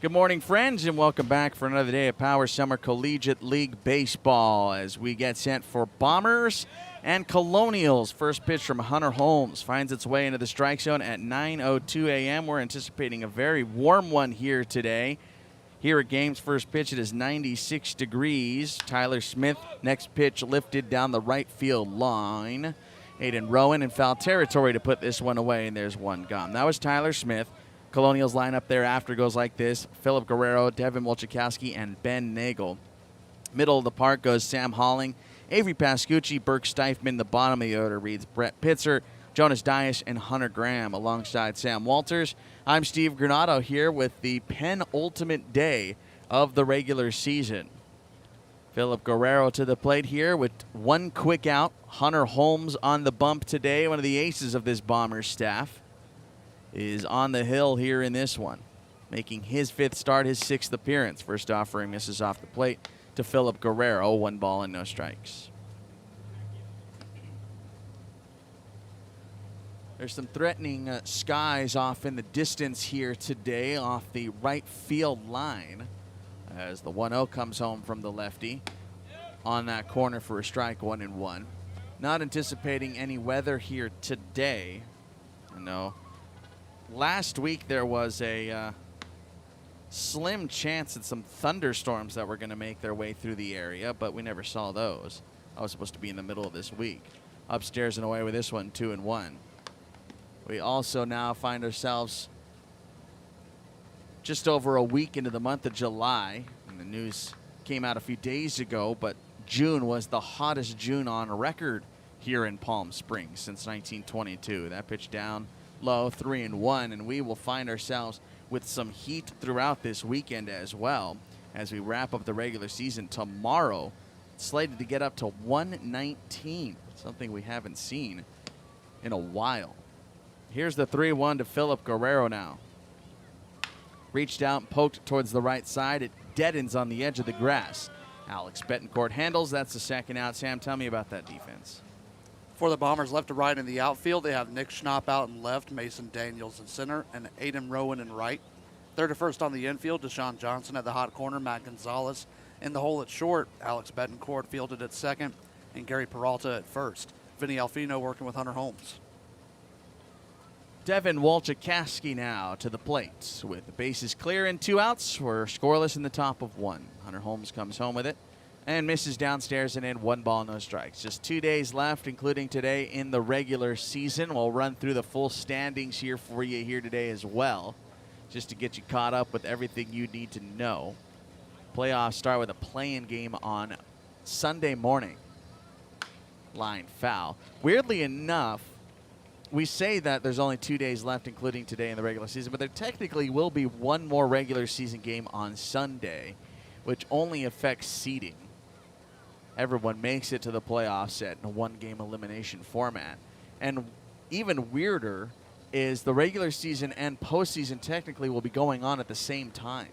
Good morning, friends, and welcome back for another day of Power Summer Collegiate League Baseball as we get sent for Bombers and Colonials. First pitch from Hunter Holmes finds its way into the strike zone at 9:02 a.m. We're anticipating a very warm one here today. Here at game's first pitch, it is 96 degrees. Tyler Smith, next pitch lifted down the right field line. Aiden Rowan in foul territory to put this one away, and there's one gone. That was Tyler Smith. Colonials lineup thereafter goes like this: Philip Guerrero, Devin Wolchakowski, and Ben Nagel. Middle of the park goes Sam Halling, Avery Pascucci, Burke Steifman. The bottom of the order reads Brett Pitzer, Jonas Dias, and Hunter Graham alongside Sam Walters. I'm Steve Granado here with the penultimate day of the regular season. Philip Guerrero to the plate here with one quick out. Hunter Holmes on the bump today, one of the aces of this Bombers staff, is on the hill here in this one, making his fifth start, his sixth appearance. First offering misses off the plate to Philip Guerrero. 1 ball and no strikes. There's some threatening skies off in the distance here today off the right field line as the 1-0 comes home from the lefty on that corner for a strike, 1-1. Not anticipating any weather here today. No. Last week there was a slim chance at some thunderstorms that were going to make their way through the area, but we never saw those. I was supposed to be in the middle of this week. Upstairs and away with this one, 2-1. We also now find ourselves just over a week into the month of July, and the news came out a few days ago, but June was the hottest June on record here in Palm Springs since 1922. That pitch down low, 3-1, and we will find ourselves with some heat throughout this weekend as well as we wrap up the regular season tomorrow. It's slated to get up to 119, something we haven't seen in a while. Here's the 3-1 to Philip Guerrero now. Reached out and poked towards the right side. It deadens on the edge of the grass. Alex Betancourt handles. That's the second out. Sam, tell me about that defense. For the Bombers, left to right in the outfield, they have Nick Schnapp out in left, Mason Daniels in center, and Aiden Rowan in right. Third to first on the infield, Deshaun Johnson at the hot corner, Matt Gonzalez in the hole at short, Alex Betancourt fielded at second, and Gary Peralta at first. Vinny Alfino working with Hunter Holmes. Devin Wolchakowski now to the plate with the bases clear and 2 outs. We're scoreless in the top of 1. Hunter Holmes comes home with it and misses downstairs and in. 1 ball, no strikes. Just 2 days left, including today in the regular season. We'll run through the full standings here for you here today as well, just to get you caught up with everything you need to know. Playoffs start with a play-in game on Sunday morning. Line foul. Weirdly enough, we say that there's only 2 days left, including today in the regular season, but there technically will be one more regular season game on Sunday, which only affects seeding. Everyone makes it to the playoffs set in a 1-game elimination format. And even weirder is the regular season and postseason technically will be going on at the same time.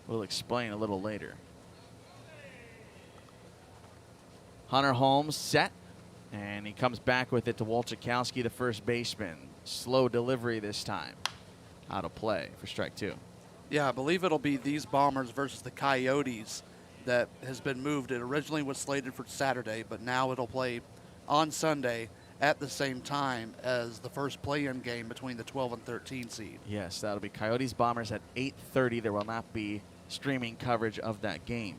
We'll explain a little later. Hunter Holmes set, and he comes back with it to Wolchakowski, the first baseman. Slow delivery this time. Out of play for strike 2. Yeah, I believe it'll be these Bombers versus the Coyotes that has been moved. It originally was slated for Saturday, but now it'll play on Sunday at the same time as the first play-in game between the 12 and 13 seed. Yes, that'll be Coyotes Bombers at 8:30. There will not be streaming coverage of that game.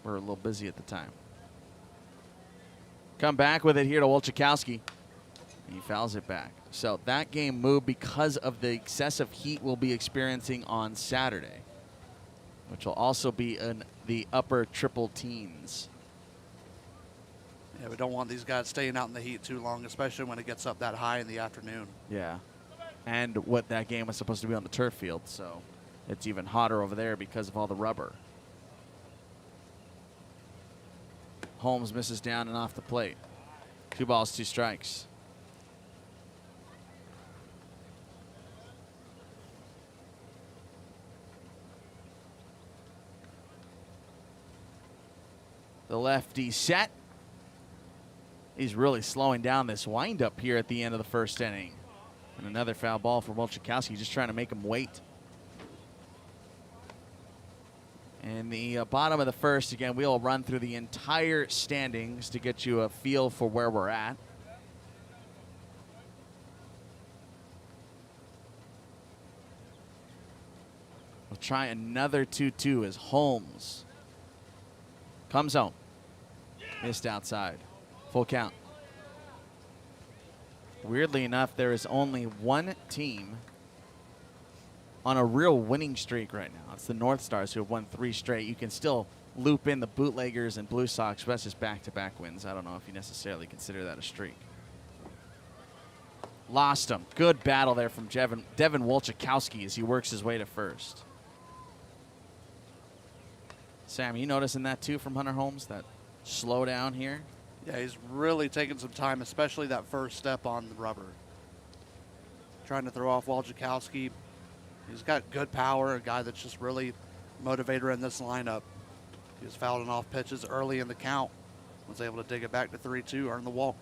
We're a little busy at the time. Come back with it here to Wolchakowski. He fouls it back. So that game moved because of the excessive heat we'll be experiencing on Saturday, which will also be in the upper triple teens. Yeah, we don't want these guys staying out in the heat too long, especially when it gets up that high in the afternoon. Yeah. And what that game was supposed to be on the turf field, so it's even hotter over there because of all the rubber. Holmes misses down and off the plate. 2 balls, 2 strikes. The lefty set. He's really slowing down this windup here at the end of the first inning. And another foul ball for Wolchakowski, just trying to make him wait. In the bottom of the first, again, we'll run through the entire standings to get you a feel for where we're at. We'll try another 2-2 as Holmes comes home. Missed outside. Full count. Weirdly enough, there is only one team on a real winning streak right now. It's the North Stars, who have won 3 straight. You can still loop in the Bootleggers and Blue Sox, but that's just back-to-back wins. I don't know if you necessarily consider that a streak. Lost him. Good battle there from Devin Wolchakowski as he works his way to first. Sam, you noticing that too from Hunter Holmes, that slow down here? Yeah, he's really taking some time, especially that first step on the rubber. Trying to throw off Wolchakowski. He's got good power, a guy that's just really motivator in this lineup. He was fouling off pitches early in the count. Was able to dig it back to 3-2, earn the walk.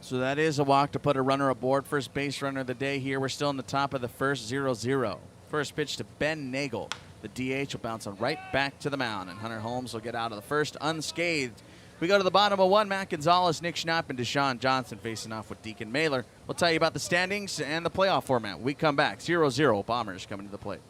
So that is a walk to put a runner aboard. First base runner of the day here. We're still in the top of the first, 0-0. First pitch to Ben Nagel. The DH will bounce on right back to the mound, and Hunter Holmes will get out of the first unscathed. We go to the bottom of 1. Matt Gonzalez, Nick Schnapp, and Deshaun Johnson facing off with Deacon Mailer. We'll tell you about the standings and the playoff format. We come back. 0-0. Bombers coming to the plate.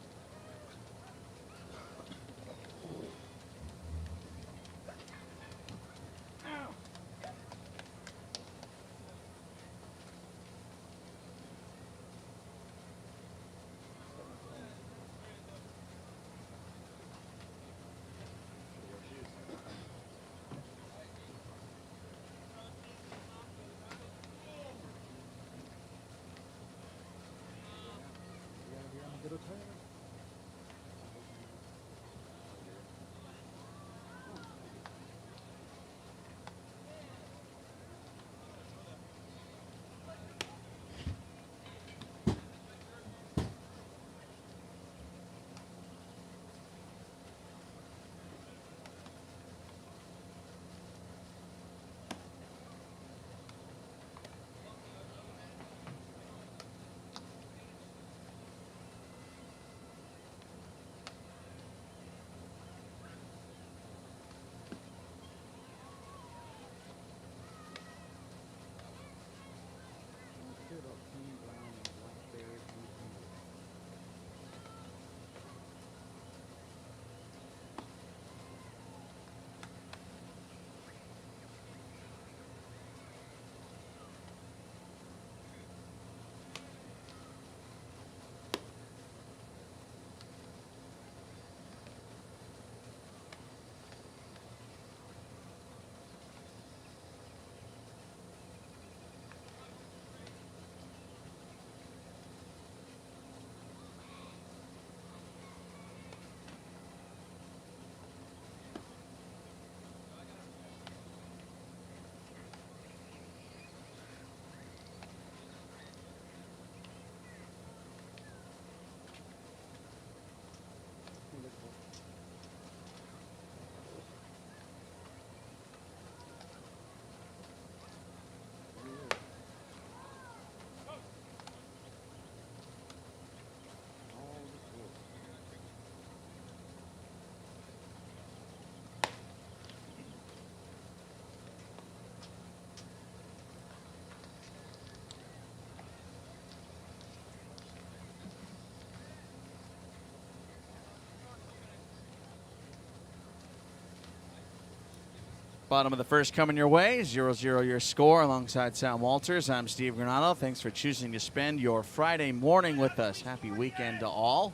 Bottom of the first coming your way, 0-0 your score alongside Sam Walters. I'm Steve Granado. Thanks for choosing to spend your Friday morning with us. Happy weekend to all.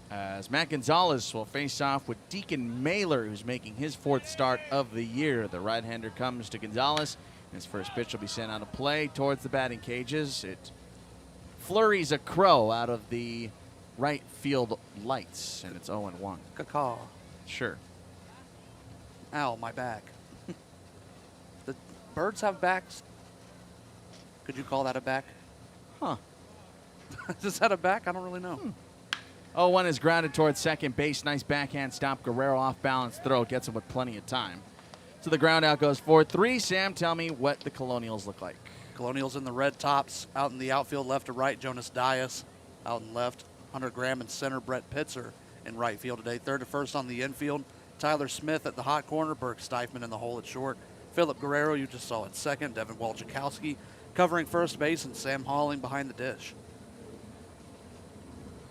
As Matt Gonzalez will face off with Deacon Mailer, who's making his 4th start of the year. The right-hander comes to Gonzalez. His first pitch will be sent out of play towards the batting cages. It flurries a crow out of the right field lights, and it's 0-1. Caw. Sure. Ow, my back. The birds have backs. Could you call that a back? Huh. Is that a back? I don't really know. 0-1 is grounded towards second base. Nice backhand stop. Guerrero off balance throw. Gets him with plenty of time. So the ground out goes 4-3. Sam, tell me what the Colonials look like. Colonials in the red tops. Out in the outfield, left to right, Jonas Dias. Out in left, Hunter Graham in center, Brett Pitzer in right field today. Third to first on the infield, Tyler Smith at the hot corner, Burke Steifman in the hole at short, Philip Guerrero, you just saw at second, Devin Walczykowski covering first base, and Sam Halling behind the dish.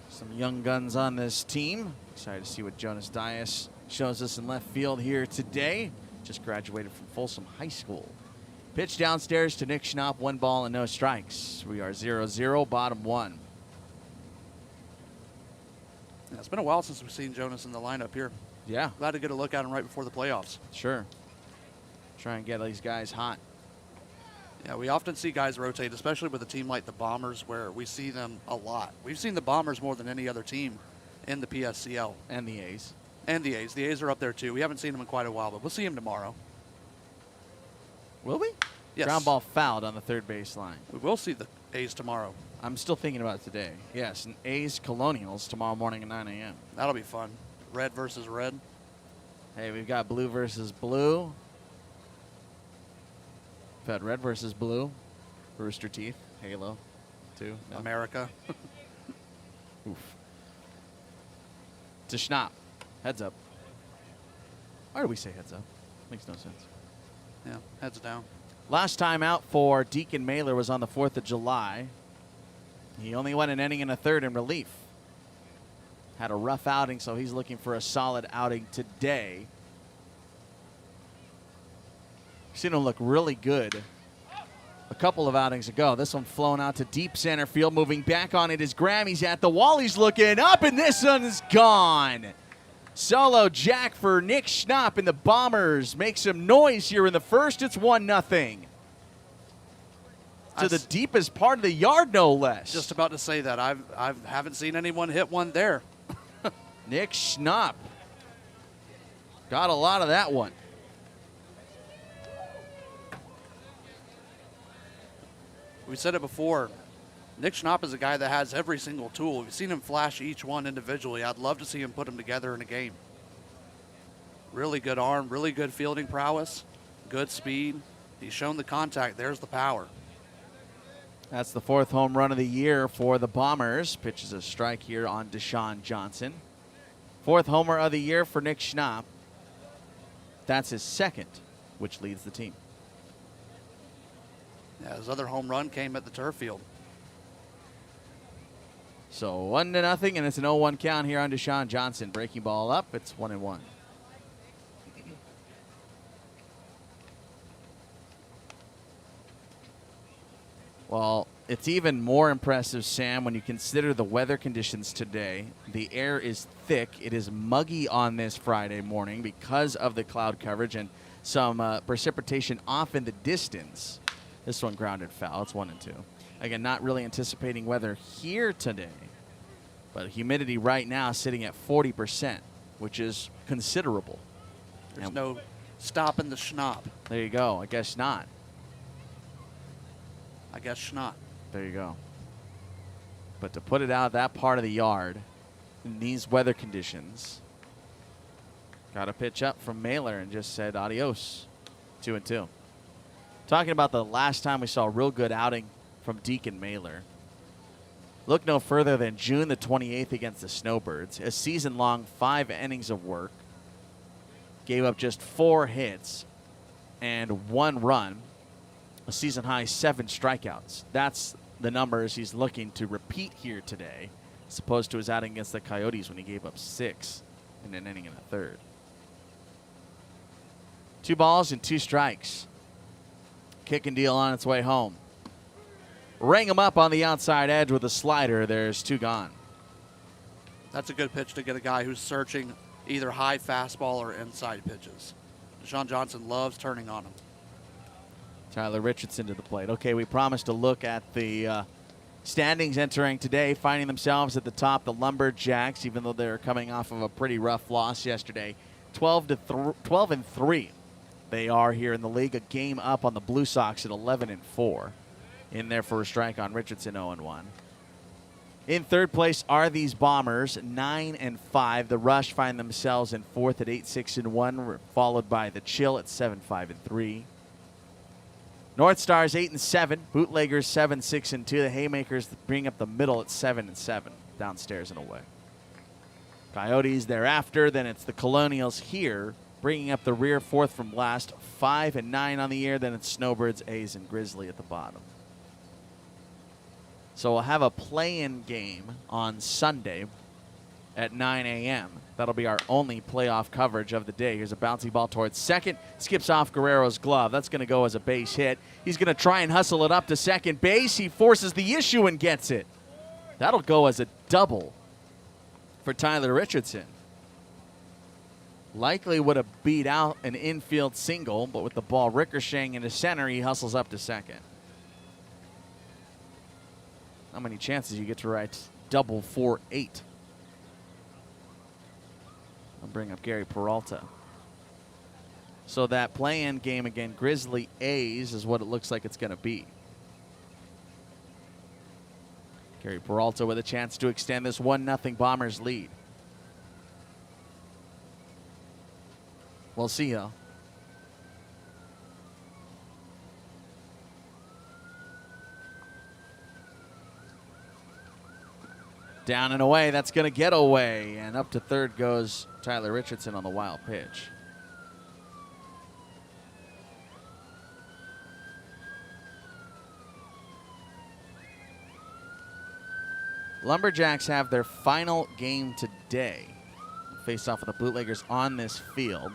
Some young guns on this team. Excited to see what Jonas Dias shows us in left field here today. Just graduated from Folsom High School. Pitch downstairs to Nick Schnapp, 1 ball and no strikes. We are 0-0, bottom 1. Yeah, it's been a while since we've seen Jonas in the lineup here. Yeah. Glad to get a look at him right before the playoffs. Sure. Try and get these guys hot. Yeah, we often see guys rotate, especially with a team like the Bombers, where we see them a lot. We've seen the Bombers more than any other team in the PSCL. And the A's. And the A's. The A's are up there, too. We haven't seen them in quite a while, but we'll see them tomorrow. Will we? Yes. Ground ball fouled on the third base line. We will see the A's tomorrow. I'm still thinking about it today. Yes, and A's Colonials tomorrow morning at 9 a.m. That'll be fun. Red versus red. Hey, we've got blue versus blue. We've had red versus blue. Rooster Teeth. Halo. 2. No. America. Oof. To Schnapp. Heads up. Why do we say heads up? Makes no sense. Yeah, heads down. Last time out for Deacon Mailer was on the 4th of July. He only went an inning and a third in relief. Had a rough outing, so he's looking for a solid outing today. Seen him look really good a couple of outings ago. This one flown out to deep center field. Moving back on it is Graham. He's at the wall. He's looking up, and this one is gone. Solo jack for Nick Schnapp, and the Bombers make some noise here in the first. It's 1-0. To the deepest part of the yard, no less. Just about to say that. I haven't seen anyone hit one there. Nick Schnapp got a lot of that one. We said it before. Nick Schnapp is a guy that has every single tool. We've seen him flash each one individually. I'd love to see him put them together in a game. Really good arm, really good fielding prowess, good speed. He's shown the contact. There's the power. That's the 4th home run of the year for the Bombers. Pitches a strike here on Deshaun Johnson. 4th homer of the year for Nick Schnapp. That's his 2nd, which leads the team. Yeah, his other home run came at the turf field. So 1-0, and it's an 0-1 count here on Deshaun Johnson. Breaking ball up. It's 1-1. Well, it's even more impressive, Sam, when you consider the weather conditions today. The air is thick. It is muggy on this Friday morning because of the cloud coverage and some precipitation off in the distance. This one grounded foul. It's 1-2. Again, not really anticipating weather here today, but humidity right now sitting at 40%, which is considerable. There's no stopping the Schnapp. There you go. I guess not. I guess not. There you go. But to put it out that part of the yard in these weather conditions, got a pitch up from Mailer and just said adios. 2-2. Talking about the last time we saw a real good outing from Deacon Mailer. Look no further than June the 28th against the Snowbirds. A season-long 5 innings of work. Gave up just 4 hits and 1 run. A season-high 7 strikeouts. That's the numbers he's looking to repeat here today, as opposed to his outing against the Coyotes when he gave up 6 in an inning and a third. 2 balls and 2 strikes. Kick and deal on its way home. Ring him up on the outside edge with a slider. There's 2 gone. That's a good pitch to get a guy who's searching either high fastball or inside pitches. Deshaun Johnson loves turning on him. Tyler Richardson to the plate. Okay, we promised to look at the standings entering today, finding themselves at the top, the Lumberjacks, even though they're coming off of a pretty rough loss yesterday. 12-3. They are here in the league, a game up on the Blue Sox at 11-4. In there for a strike on Richardson, 0-1. In third place are these Bombers, 9-5. The Rush find themselves in fourth at 8-6-1, followed by the Chill at 7-5-3. North Stars 8-7, Bootleggers 7-6-2. The Haymakers bring up the middle at 7-7, downstairs and away. Coyotes thereafter. Then it's the Colonials here, bringing up the rear, fourth from last, 5 and 9 on the year. Then it's Snowbirds, A's, and Grizzly at the bottom. So we'll have a play-in game on Sunday at 9 a.m. That'll be our only playoff coverage of the day. Here's a bouncy ball towards second. Skips off Guerrero's glove. That's going to go as a base hit. He's going to try and hustle it up to second base. He forces the issue and gets it. That'll go as a double for Tyler Richardson. Likely would have beat out an infield single, but with the ball ricocheting into center, he hustles up to second. How many chances you get to write double 4-8? I'll bring up Gary Peralta. So that play-in game again, Grizzly A's is what it looks like it's going to be. Gary Peralta with a chance to extend this 1-0 Bombers lead. We'll see, though. Down and away, that's going to get away. And up to third goes Tyler Richardson on the wild pitch. Lumberjacks have their final game today. Face off with the Bootleggers on this field.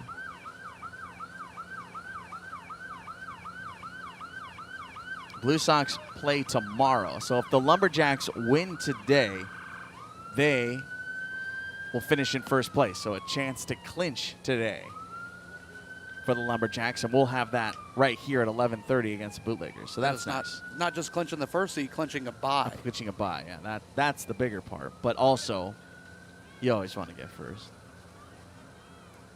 Blue Sox play tomorrow. So if the Lumberjacks win today, they will finish in first place. So a chance to clinch today for the Lumberjacks, and we'll have that right here at 11:30 against the Bootleggers. So that's nice. Not just clinching the first seed, clinching a bye. Clinching a bye, yeah. That's the bigger part. But also, you always want to get first.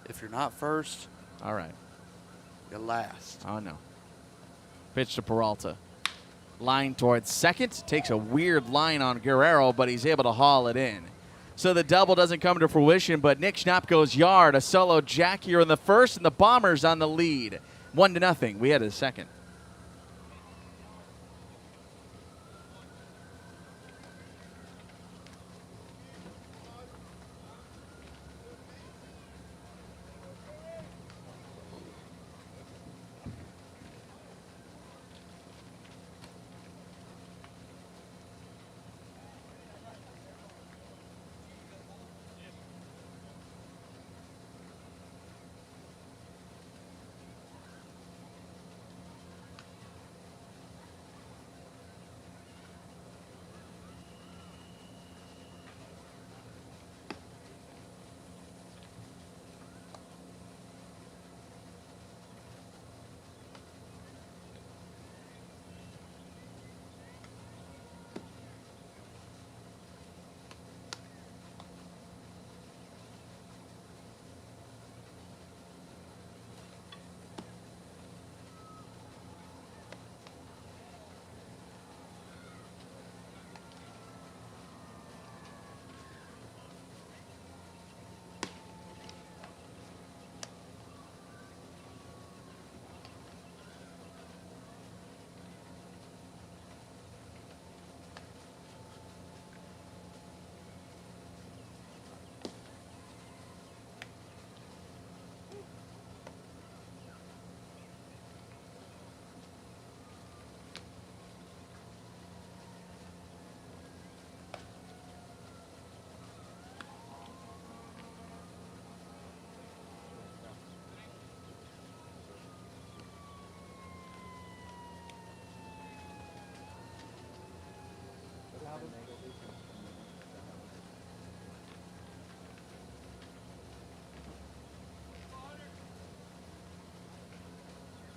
If you're not first, all right, you're last. Oh no. Pitch to Peralta. Line towards second. Takes a weird line on Guerrero, but he's able to haul it in. So the double doesn't come to fruition, but Nick Schnapp goes yard. A solo jack here in the first, and the Bombers on the lead. 1-0. We had a second.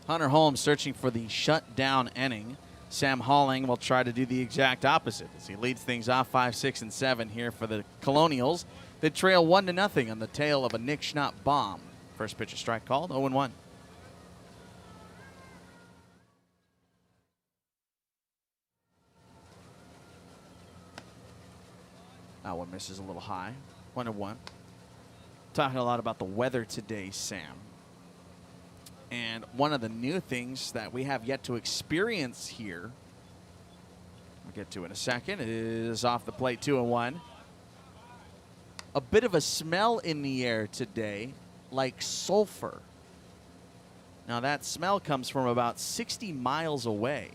Hunter Holmes searching for the shutdown inning. Sam Halling will try to do the exact opposite as he leads things off 5, 6, and 7 here for the Colonials. They trail 1-0 on the tail of a Nick Schnapp bomb. First pitch, a strike called, 0-1. That one misses a little high, 1-1. Talking a lot about the weather today, Sam. And one of the new things that we have yet to experience here, we'll get to in a second, is off the plate, 2-1. a bit of a smell in the air today, like sulfur. Now that smell comes from about 60 miles away.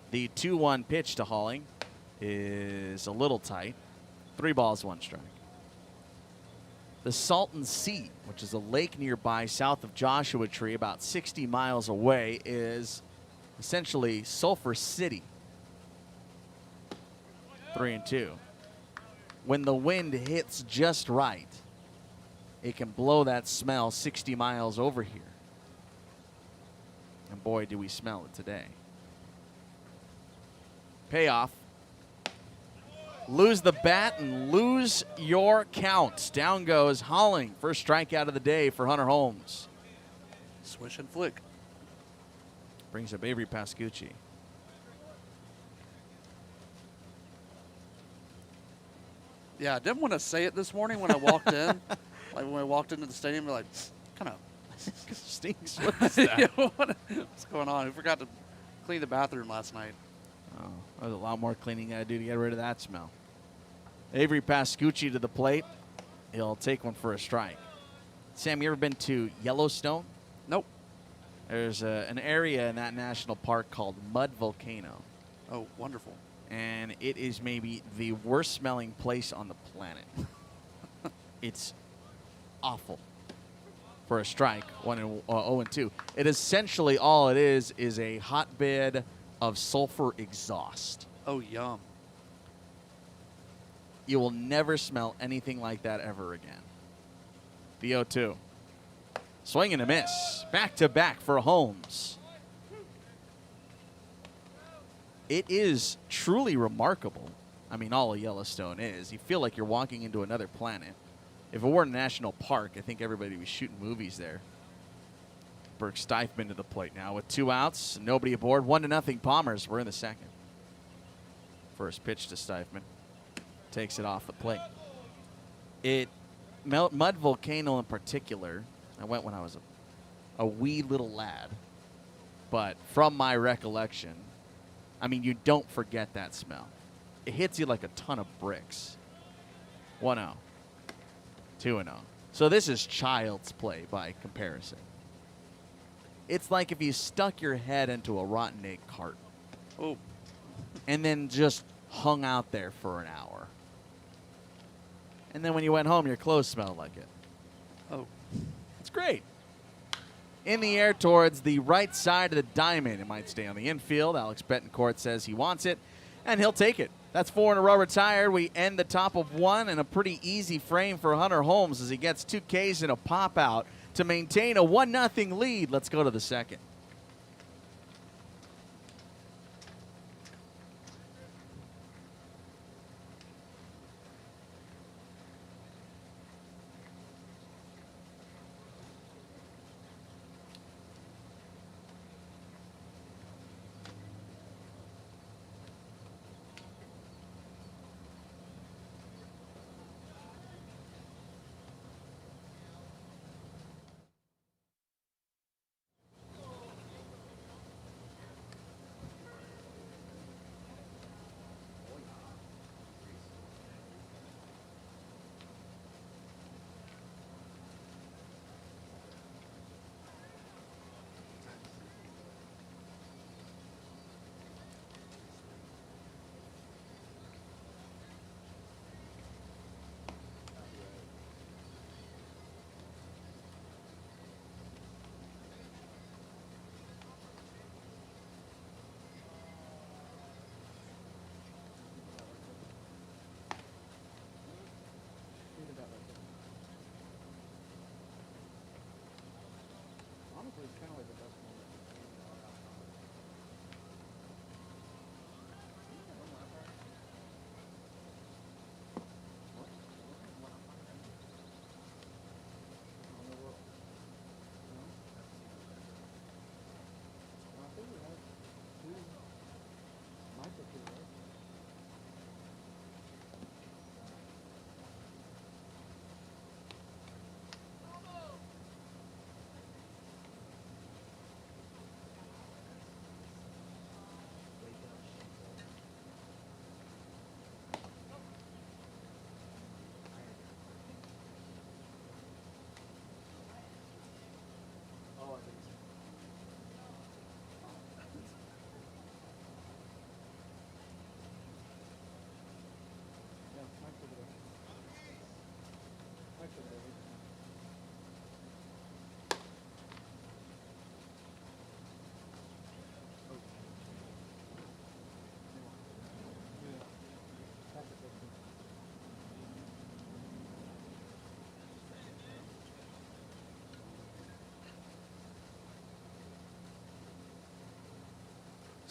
The 2-1 pitch to Halling is a little tight. 3 balls, 1 strike. The Salton Sea, which is a lake nearby south of Joshua Tree, about 60 miles away, is essentially Sulphur City. 3-2. When the wind hits just right, it can blow that smell 60 miles over here. And boy, do we smell it today. Payoff. Lose the bat and lose your count. Down goes Halling. First strikeout of the day for Hunter Holmes. Swish and flick. Brings up Avery Pascucci. Yeah, I didn't want to say it this morning when I walked in. Like when I walked into the stadium, like, kind of Stinks. What's that? yeah, what's going on? Who forgot to clean the bathroom last night? Oh, there's a lot more cleaning I gotta do to get rid of that smell. Avery Pascucci to the plate. He'll take one for a strike. Sam, you ever been to Yellowstone? Nope. There's an area in that national park called Mud Volcano. Oh, wonderful. And it is maybe the worst smelling place on the planet. It's awful. For a strike, 0-2. It essentially all it is a hotbed of sulfur exhaust. Oh, yum. You will never smell anything like that ever again. The 0-2. Swing and a miss. Back to back for Holmes. It is truly remarkable. I mean, all of Yellowstone is. You feel like you're walking into another planet. If it were a national park, I think everybody would be shooting movies there. Burke Steifman to the plate now with 2 outs, nobody aboard. 1-0 Bombers. We're in the second. First pitch to Steifman. Takes it off the plate. Mud Volcano in particular, I went when I was a wee little lad. But from my recollection, I mean, you don't forget that smell. It hits you like a ton of bricks. 1-0. 2-0. So this is child's play by comparison. It's like if you stuck your head into a rotten egg carton. Oh. And then just hung out there for an hour. And then when you went home, your clothes smelled like it. Oh. It's great. In the air towards the right side of the diamond. It might stay on the infield. Alex Betancourt says he wants it, and he'll take it. That's 4 in a row retired. We end the top of 1, and a pretty easy frame for Hunter Holmes as he gets 2 Ks and a pop out to maintain a 1-0 lead. Let's go to the second.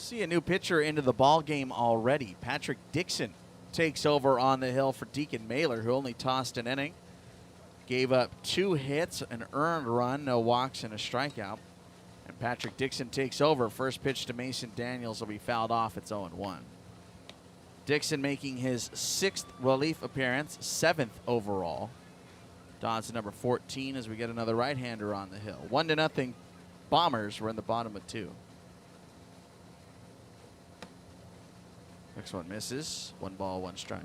See a new pitcher into the ball game already. Patrick Dixon takes over on the hill for Deacon Mailer, who only tossed an inning. Gave up 2 hits, an earned run, no walks, and a strikeout. And Patrick Dixon takes over. First pitch to Mason Daniels will be fouled off. It's 0-1. Dixon making his 6th relief appearance, 7th overall. Dodds to number 14 as we get another right-hander on the hill. 1-0 Bombers. We're in the bottom of 2. Next one misses. 1 ball, 1 strike.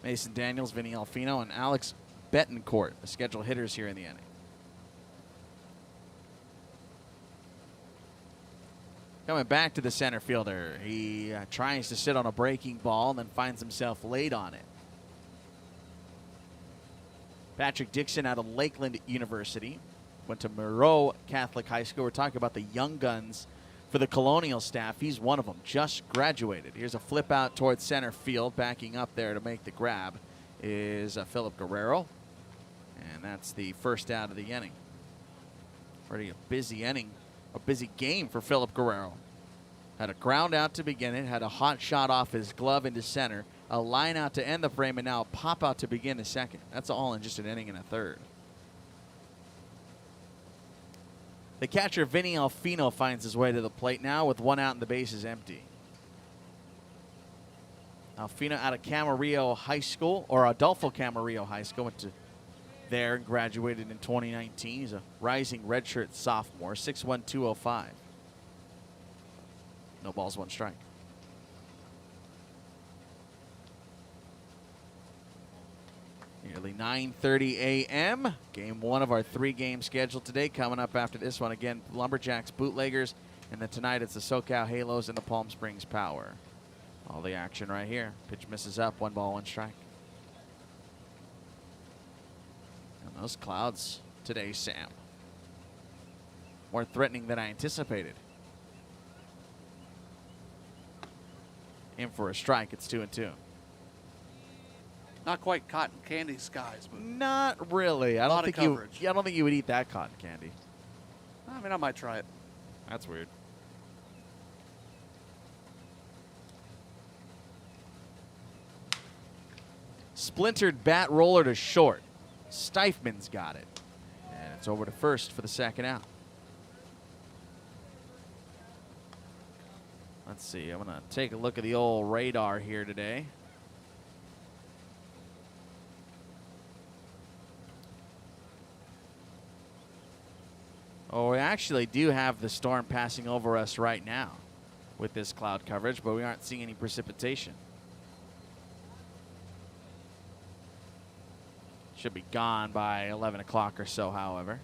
Mason Daniels, Vinny Alfino, and Alex Betancourt, the scheduled hitters here in the inning. Coming back to the center fielder. He tries to sit on a breaking ball and then finds himself late on it. Patrick Dixon out of Lakeland University. Went to Moreau Catholic High School. We're talking about the young guns for the Colonial staff. He's one of them, just graduated. Here's a flip out towards center field. Backing up there to make the grab is Philip Guerrero. And that's the first out of the inning. Already a busy inning, a busy game for Philip Guerrero. Had a ground out to begin it, had a hot shot off his glove into center, a line out to end the frame, and now a pop out to begin the second. That's all in just an inning and a third. The catcher, Vinny Alfino, finds his way to the plate now with 1 out and the base is empty. Alfino out of Camarillo High School, or Adolfo Camarillo High School, went to there and graduated in 2019. He's a rising redshirt sophomore, 6'1", 205. No balls, 1 strike. Nearly 9:30 a.m. Game 1 of our 3-game schedule today. Coming up after this one, again, Lumberjacks, Bootleggers, and then tonight it's the SoCal Halos and the Palm Springs Power. All the action right here. Pitch misses up, 1 ball, 1 strike. And those clouds today, Sam, more threatening than I anticipated. In for a strike, it's 2-2. Not quite cotton candy skies, but not really. I don't think you would eat that cotton candy. I mean, I might try it. That's weird. Splintered bat roller to short. Steifman's got it. And it's over to first for the second out. Let's see. I'm going to take a look at the old radar here today. Oh, we actually do have the storm passing over us right now with this cloud coverage, but we aren't seeing any precipitation. Should be gone by 11 o'clock or so, however.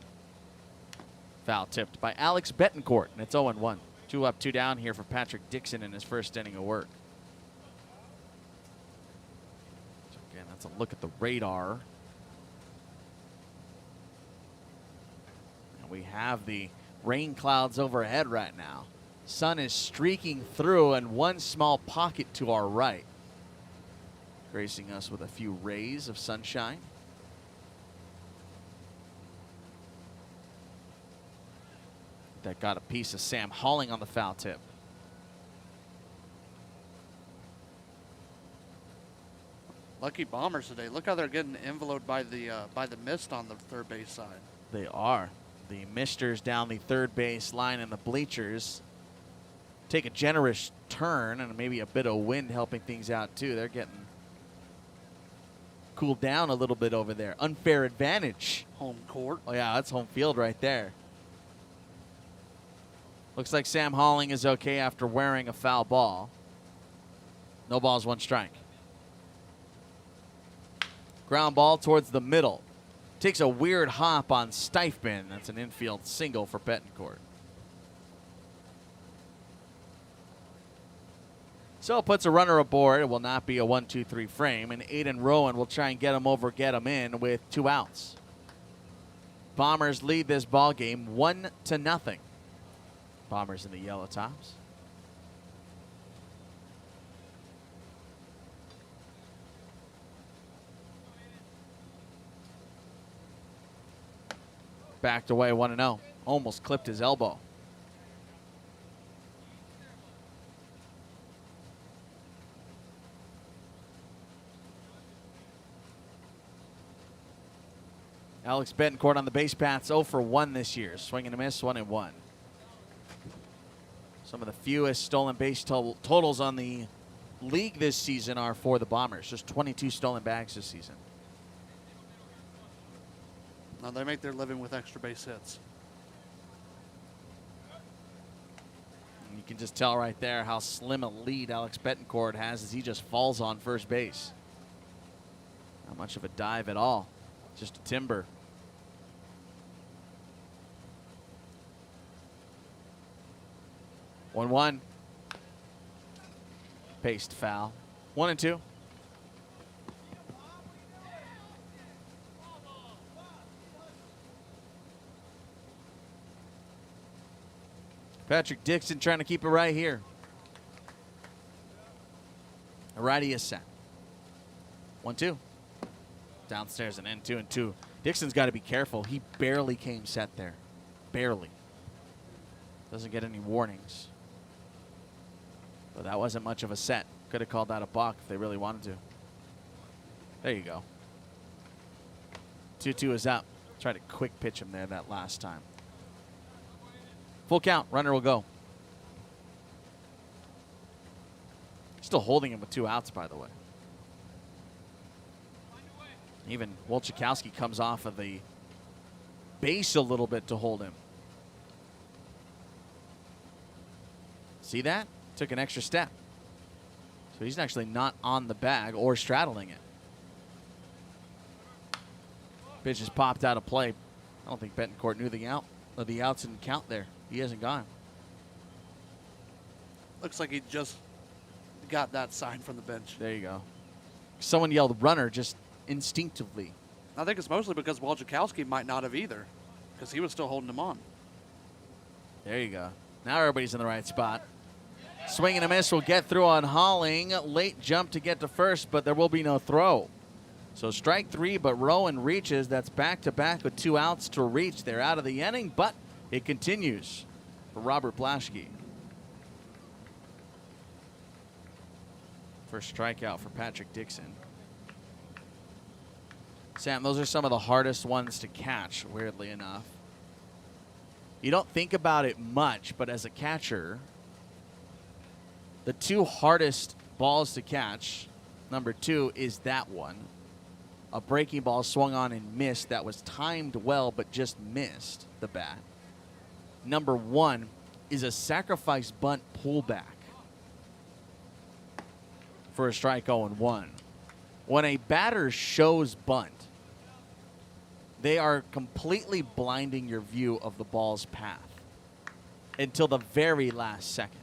Foul tipped by Alex Betancourt, and it's 0-1. 2 up, 2 down here for Patrick Dixon in his first inning of work. So again, that's a look at the radar. And we have the rain clouds overhead right now. Sun is streaking through and one small pocket to our right, gracing us with a few rays of sunshine. That got a piece of Sam Halling on the foul tip. Lucky Bombers today. Look how they're getting enveloped by the mist on the third base side. They are. The misters down the third base line and the bleachers take a generous turn, and maybe a bit of wind helping things out too. They're getting cooled down a little bit over there. Unfair advantage. Home court. Oh yeah, that's home field right there. Looks like Sam Halling is okay after wearing a foul ball. No balls, 1 strike. Ground ball towards the middle. Takes a weird hop on Steifman. That's an infield single for Betancourt. So it puts a runner aboard. It will not be a 1-2-3 frame, and Aiden Rowan will try and get him over, get him in with 2 outs. Bombers lead this ball game 1-0. Bombers in the yellow tops. Backed away 1-0. Almost clipped his elbow. Alex Betancourt on the base paths 0 for 1 this year. Swing and a miss, 1-1. Some of the fewest stolen base totals on the league this season are for the Bombers. Just 22 stolen bags this season. Now they make their living with extra base hits. And you can just tell right there how slim a lead Alex Betancourt has as he just falls on first base. Not much of a dive at all. Just a timber. One. Paced foul. 1-2. Patrick Dixon trying to keep it right here. A righty is set. 1-2. Downstairs and in 2-2. Dixon's got to be careful. He barely came set there. Barely. Doesn't get any warnings. But that wasn't much of a set. Could have called that a balk if they really wanted to. There you go. 2-2 is up. Tried to quick pitch him there that last time. Full count. Runner will go. Still holding him with 2 outs, by the way. Even Wolchikowski comes off of the base a little bit to hold him. See that? Took an extra step. So he's actually not on the bag or straddling it. Pitch is popped out of play. I don't think Betancourt knew the outs didn't count there. He hasn't gone. Looks like he just got that sign from the bench. There you go. Someone yelled runner just instinctively. I think it's mostly because Wolchikowski might not have either, because he was still holding him on. There you go. Now everybody's in the right spot. Swing and a miss will get through on Holling. Late jump to get to first, but there will be no throw. So strike 3, but Rowan reaches. That's back-to-back with 2 outs to reach. They're out of the inning, but it continues for Robert Blaschke. First strikeout for Patrick Dixon. Sam, those are some of the hardest ones to catch, weirdly enough. You don't think about it much, but as a catcher, the 2 hardest balls to catch, number 2 is that one. A breaking ball swung on and missed that was timed well but just missed the bat. Number 1 is a sacrifice bunt pullback for a strike 0-1. When a batter shows bunt, they are completely blinding your view of the ball's path until the very last second.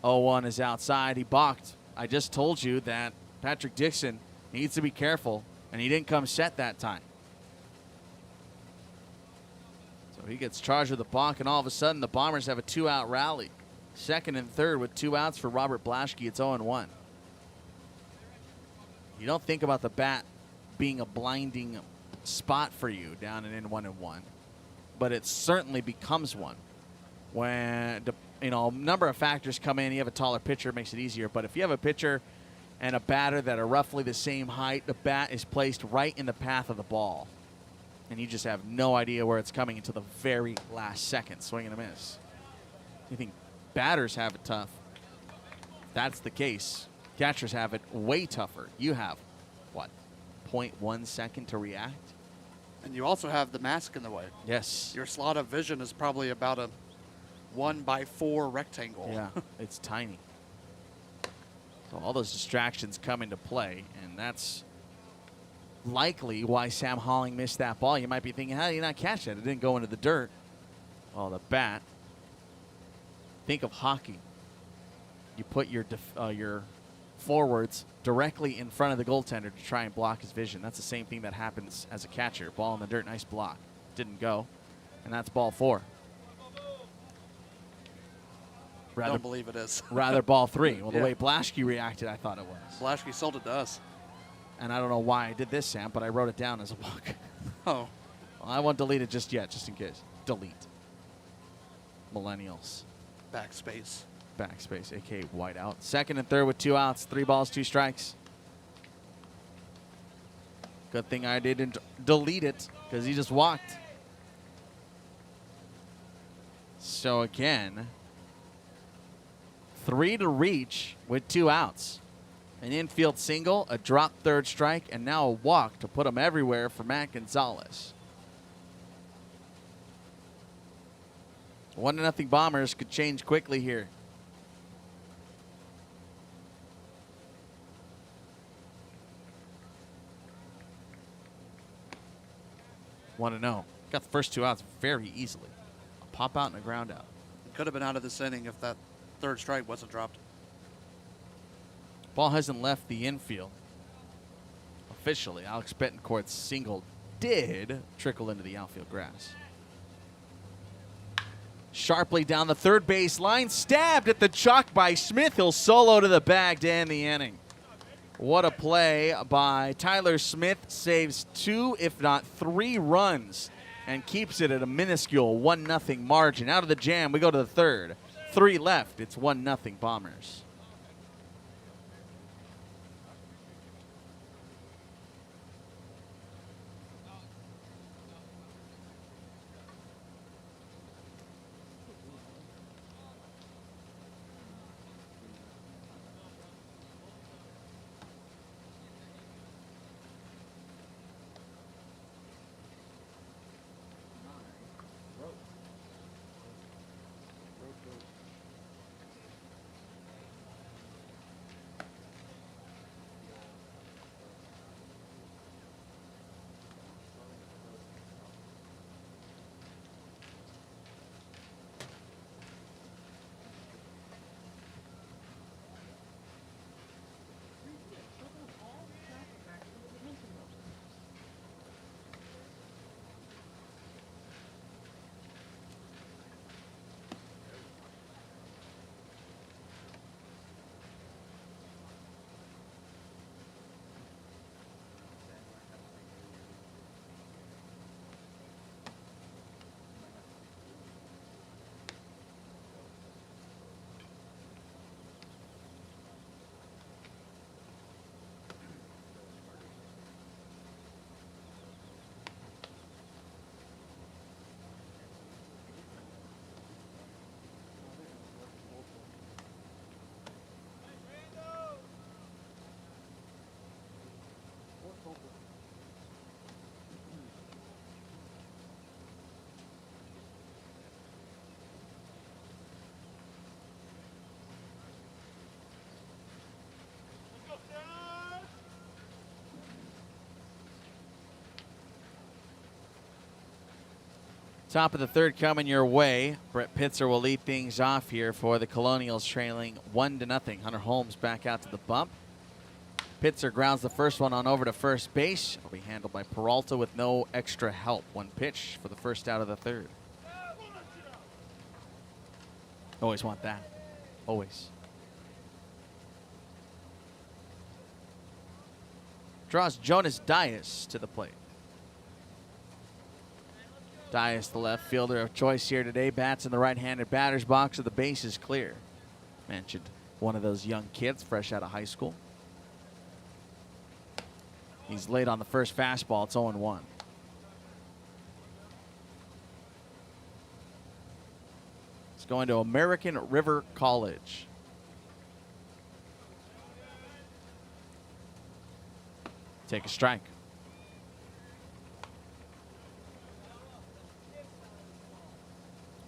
0-1 is outside. He balked. I just told you that Patrick Dixon needs to be careful, and he didn't come set that time. So he gets charged with the balk, and all of a sudden the Bombers have a 2-out rally. Second and third with 2 outs for Robert Blaschke. It's 0-1. You don't think about the bat being a blinding spot for you down and in 1-1, but it certainly becomes one when a number of factors come in. You have a taller pitcher, it makes it easier, but if you have a pitcher and a batter that are roughly the same height, the bat is placed right in the path of the ball, and you just have no idea where it's coming until the very last second. Swing and a miss. You think batters have it tough? That's the case. Catchers have it way tougher. You have, what, 0.1 second to react? And you also have the mask in the way. Yes. Your slot of vision is probably about a 1x4 rectangle. Yeah, it's tiny. So all those distractions come into play, and that's likely why Sam Holling missed that ball. You might be thinking, how did you not catch that? It didn't go into the dirt. Well, the bat. Think of hockey. You put your forwards directly in front of the goaltender to try and block his vision. That's the same thing that happens as a catcher. Ball in the dirt, nice block. Didn't go, and that's ball 4. I don't believe it is. Rather ball 3. Well, Yeah. the way Blaschke reacted, I thought it was. Blaschke sold it to us. And I don't know why I did this, Sam, but I wrote it down as a walk. Oh. Well, I won't delete it just yet, just in case. Delete. Millennials. Backspace. Backspace, a.k.a. whiteout. Second and third with 2 outs. 3 balls, 2 strikes. Good thing I didn't delete it because he just walked. So again, 3 to reach with 2 outs. An infield single, a drop third strike, and now a walk to put him everywhere for Matt Gonzalez. 1-0 Bombers could change quickly here. Want to know? Got the first 2 outs very easily. A pop out and a ground out. Could have been out of this inning if that third strike wasn't dropped. Ball hasn't left the infield officially. Alex Betancourt's single did trickle into the outfield grass. Sharply down the third base line, stabbed at the chalk by Smith. He'll solo to the bag to end the inning. What a play by Tyler Smith. Saves 2, if not 3 runs and keeps it at a minuscule 1-0 margin. Out of the jam, we go to the third. 3 left. It's 1-0 Bombers. Top of the third coming your way. Brett Pitzer will lead things off here for the Colonials, trailing 1-0. Hunter Holmes back out to the bump. Pitzer grounds the first one on over to first base. It'll be handled by Peralta with no extra help. 1 pitch for the first out of the third. Always want that. Always. Draws Jonas Dias to the plate. Dias, the left fielder of choice here today, bats in the right-handed batter's box, so the base is clear. Mentioned one of those young kids fresh out of high school. He's late on the first fastball. It's 0-1. It's going to American River College. Take a strike.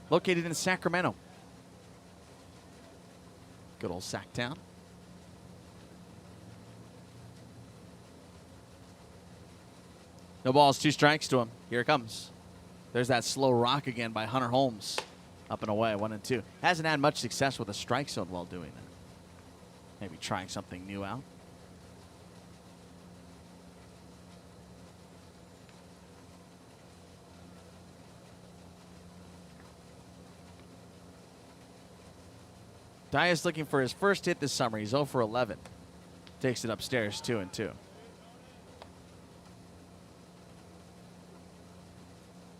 Located in Sacramento. Good old Sacktown. No balls, 2 strikes to him. Here it comes. There's that slow rock again by Hunter Holmes. Up and away, 1-2. Hasn't had much success with a strike zone while doing that. Maybe trying something new out. Dias looking for his first hit this summer. He's 0 for 11. Takes it upstairs, 2-2.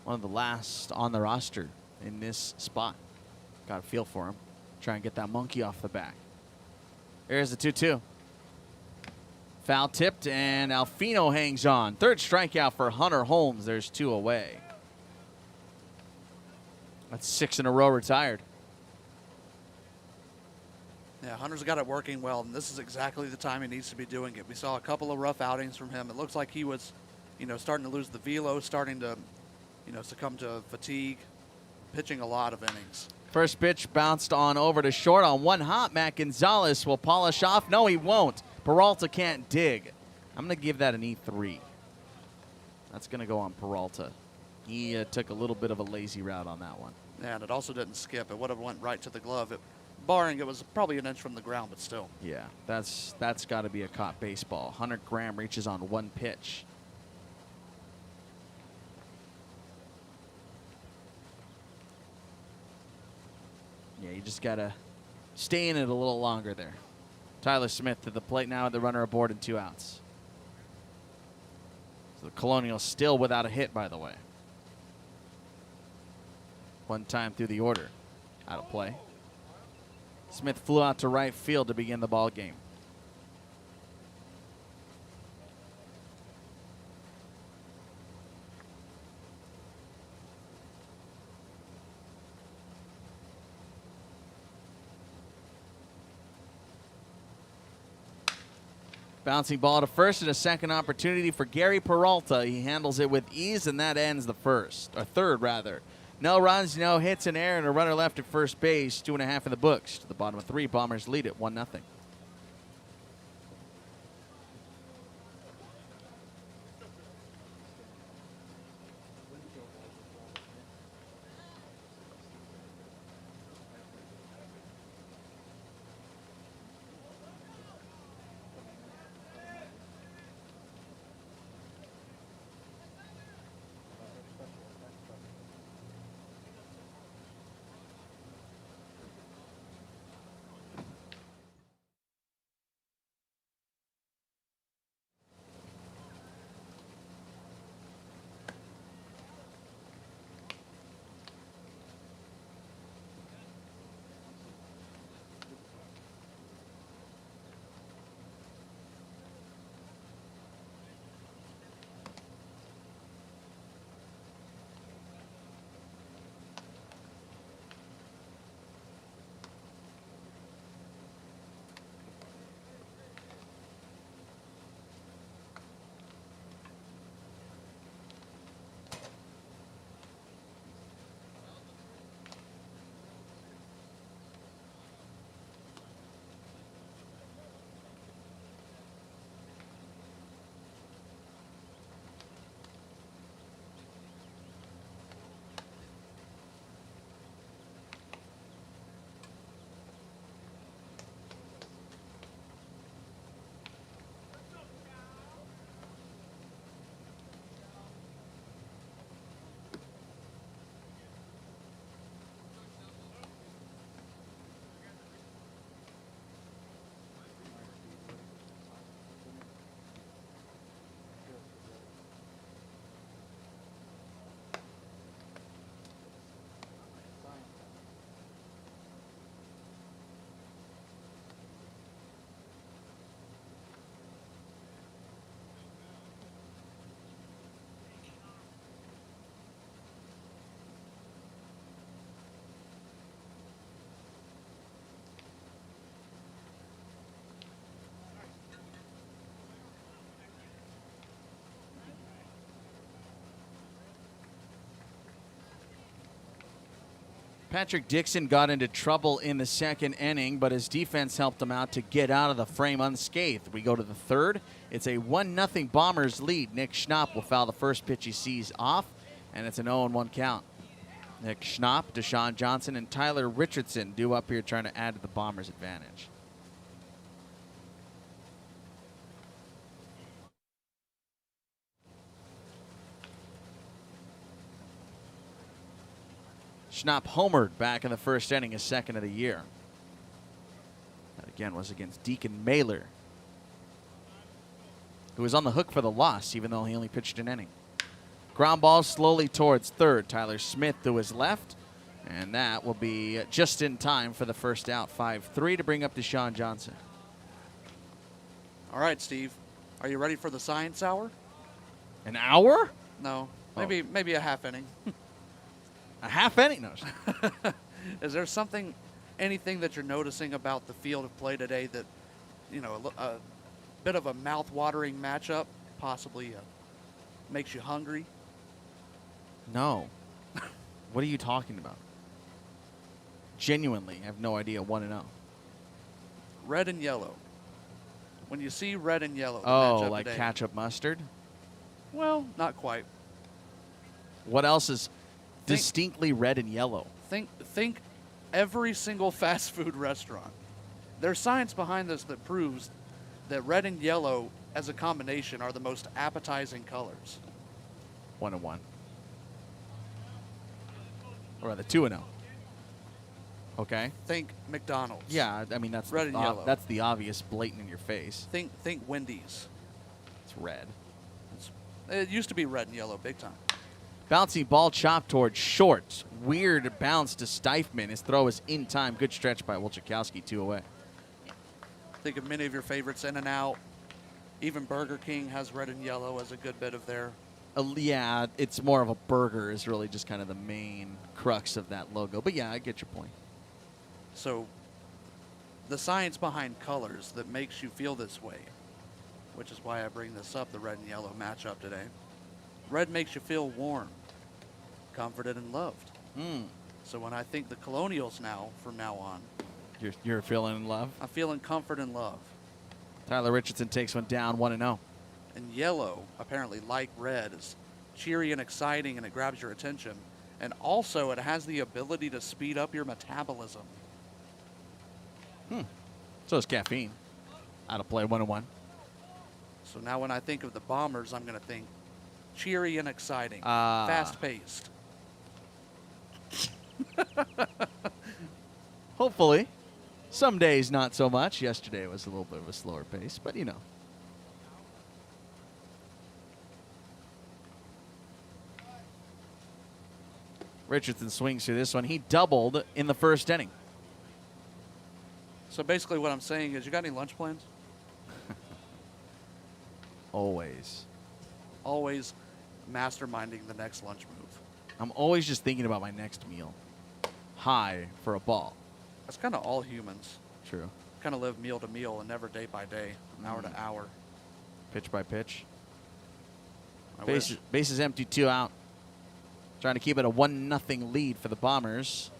One of the last on the roster in this spot. Got a feel for him. Try and get that monkey off the back. Here's the 2-2. Foul tipped, and Alfino hangs on. Third strikeout for Hunter Holmes. There's 2 away. That's 6 in a row retired. Yeah, Hunter's got it working well, and this is exactly the time he needs to be doing it. We saw a couple of rough outings from him. It looks like he was, starting to lose the velo, starting to, succumb to fatigue, pitching a lot of innings. First pitch bounced on over to short on one hop. Matt Gonzalez will polish off. No, he won't. Peralta can't dig. I'm going to give that an E3. That's going to go on Peralta. He took a little bit of a lazy route on that one. Yeah, and it also didn't skip. It would have went right to the glove. Barring it was probably an inch from the ground, but still. Yeah, that's got to be a caught baseball. Hunter Graham reaches on one pitch. Yeah, you just got to stay in it a little longer there. Tyler Smith to the plate now with the runner aboard and 2 outs. So the Colonials still without a hit, by the way. One time through the order. Out of play. Smith flew out to right field to begin the ball game. Bouncing ball to first and a second opportunity for Gary Peralta. He handles it with ease, and that ends the third rather. No runs, no hits in air, and a runner left at first base. 2.5 in the books. To the bottom of 3, Bombers lead it 1-0. Patrick Dixon got into trouble in the second inning, but his defense helped him out to get out of the frame unscathed. We go to the third. It's a 1-0 Bombers lead. Nick Schnapp will foul the first pitch he sees off, and it's an 0-1 count. Nick Schnapp, Deshaun Johnson, and Tyler Richardson due up here trying to add to the Bombers' advantage. Schnapp homered back in the first inning, his second of the year. That again was against Deacon Mailer, who was on the hook for the loss even though he only pitched an inning. Ground ball slowly towards third. Tyler Smith to his left, and that will be just in time for the first out. 5-3 to bring up Deshaun Johnson. All right, Steve. Are you ready for the science hour? An hour? No, Oh. maybe a half inning. A half inning? No. Is there anything that you're noticing about the field of play today that, a bit of a mouth-watering matchup, possibly makes you hungry? No. What are you talking about? Genuinely, I have no idea. 1-0. Red and yellow. When you see red and yellow, the Oh, matchup like today, ketchup mustard? well, not quite. What else is distinctly red and yellow? Think every single fast food restaurant. There's science behind this that proves that red and yellow as a combination are the most appetizing colors. 1-1. Or rather, 2-0. Okay. Think McDonald's. Yeah, I mean that's Red and yellow. That's the obvious, blatant in your face. Think Wendy's. It's red. It used to be red and yellow big time. Bouncy ball chopped towards short. Weird bounce to Steifman. His throw is in time. Good stretch by Wolchakowski. 2 away. Think of many of your favorites, In-N-Out. Even Burger King has red and yellow as a good bit of their. Yeah, it's more of a burger is really just kind of the main crux of that logo. But yeah, I get your point. So the science behind colors that makes you feel this way, which is why I bring this up, the red and yellow matchup today. Red makes you feel warm, comforted, and loved. So when I think the Colonials from now on, You're feeling in love? I'm feeling comfort and love. Tyler Richardson takes one down, 1-0. And yellow, apparently like red, is cheery and exciting, and it grabs your attention. And also, it has the ability to speed up your metabolism. So is caffeine. Out of play, 1-1. So now when I think of the Bombers, I'm going to think cheery and exciting, Ah. fast-paced. Hopefully. Some days not so much. Yesterday was a little bit of a slower pace, but you know. Richardson swings through this one. He doubled in the first inning. So basically what I'm saying is, you got any lunch plans? Always. Always masterminding the next lunch move. I'm always just thinking about my next meal. High for a ball. That's kind of all humans. True. Kind of live meal to meal and never day by day, hour to hour. Pitch by pitch. I wish. Bases empty, 2 out. Trying to keep it a 1-0 lead for the Bombers.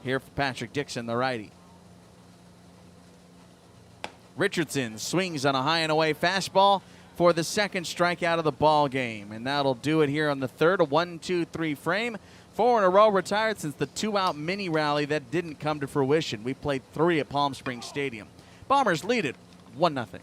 Here for Patrick Dixon, the righty. Richardson swings on a high and away fastball for the second strikeout of the ball game. And that'll do it here on the third. A 1-2-3 frame. 4 in a row retired since the 2-out mini rally that didn't come to fruition. We played 3 at Palm Springs Stadium. Bombers lead it 1-0.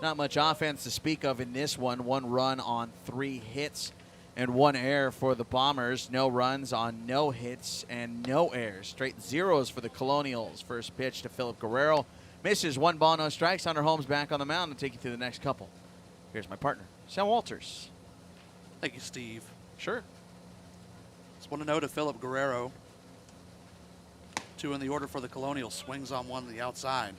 Not much offense to speak of in this one. 1 run on 3 hits and 1 error for the Bombers. No runs on no hits and no errors. Straight zeros for the Colonials. First pitch to Philip Guerrero. Misses, 1 ball, no strikes. Hunter Holmes back on the mound to take you through the next couple. Here's my partner, Sam Walters. Thank you, Steve. Sure. Just want to note to Philip Guerrero, 2 in the order for the Colonials. Swings on 1 to the outside.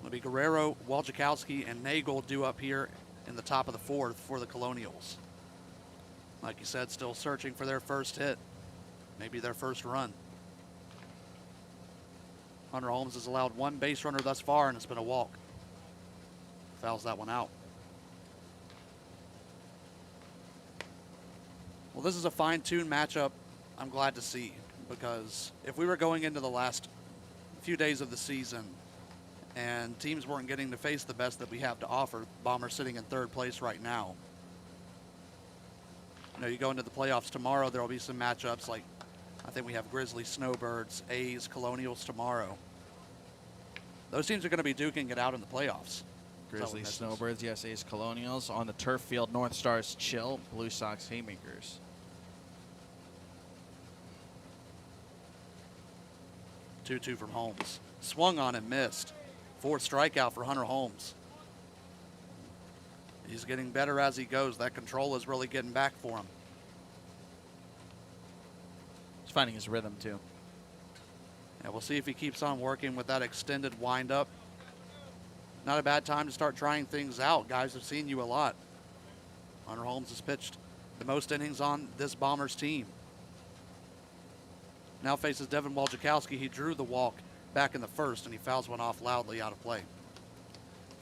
It'll be Guerrero, Waljakowski, and Nagel due up here in the top of the 4th for the Colonials. Like you said, still searching for their first hit, maybe their first run. Hunter Holmes has allowed 1 base runner thus far, and it's been a walk. Fouls that one out. Well, this is a fine-tuned matchup I'm glad to see, because if we were going into the last few days of the season and teams weren't getting to face the best that we have to offer, Bombers sitting in 3rd place right now. You know, you go into the playoffs tomorrow, there will be some matchups like, I think we have Grizzlies, Snowbirds, A's, Colonials tomorrow. Those teams are going to be duking it out in the playoffs. Grizzlies, Snowbirds, yes, A's, Colonials. On the turf field, North Stars, Chill, Blue Sox, Haymakers. Two from Holmes. Swung on and missed. 4th strikeout for Hunter Holmes. He's getting better as he goes. That control is really getting back for him. He's finding his rhythm, too. Yeah, we'll see if he keeps on working with that extended windup. Not a bad time to start trying things out. Guys have seen you a lot. Hunter Holmes has pitched the most innings on this Bombers team. Now faces Devin Waljakowski. He drew the walk back in the 1st, and he fouls one off loudly out of play.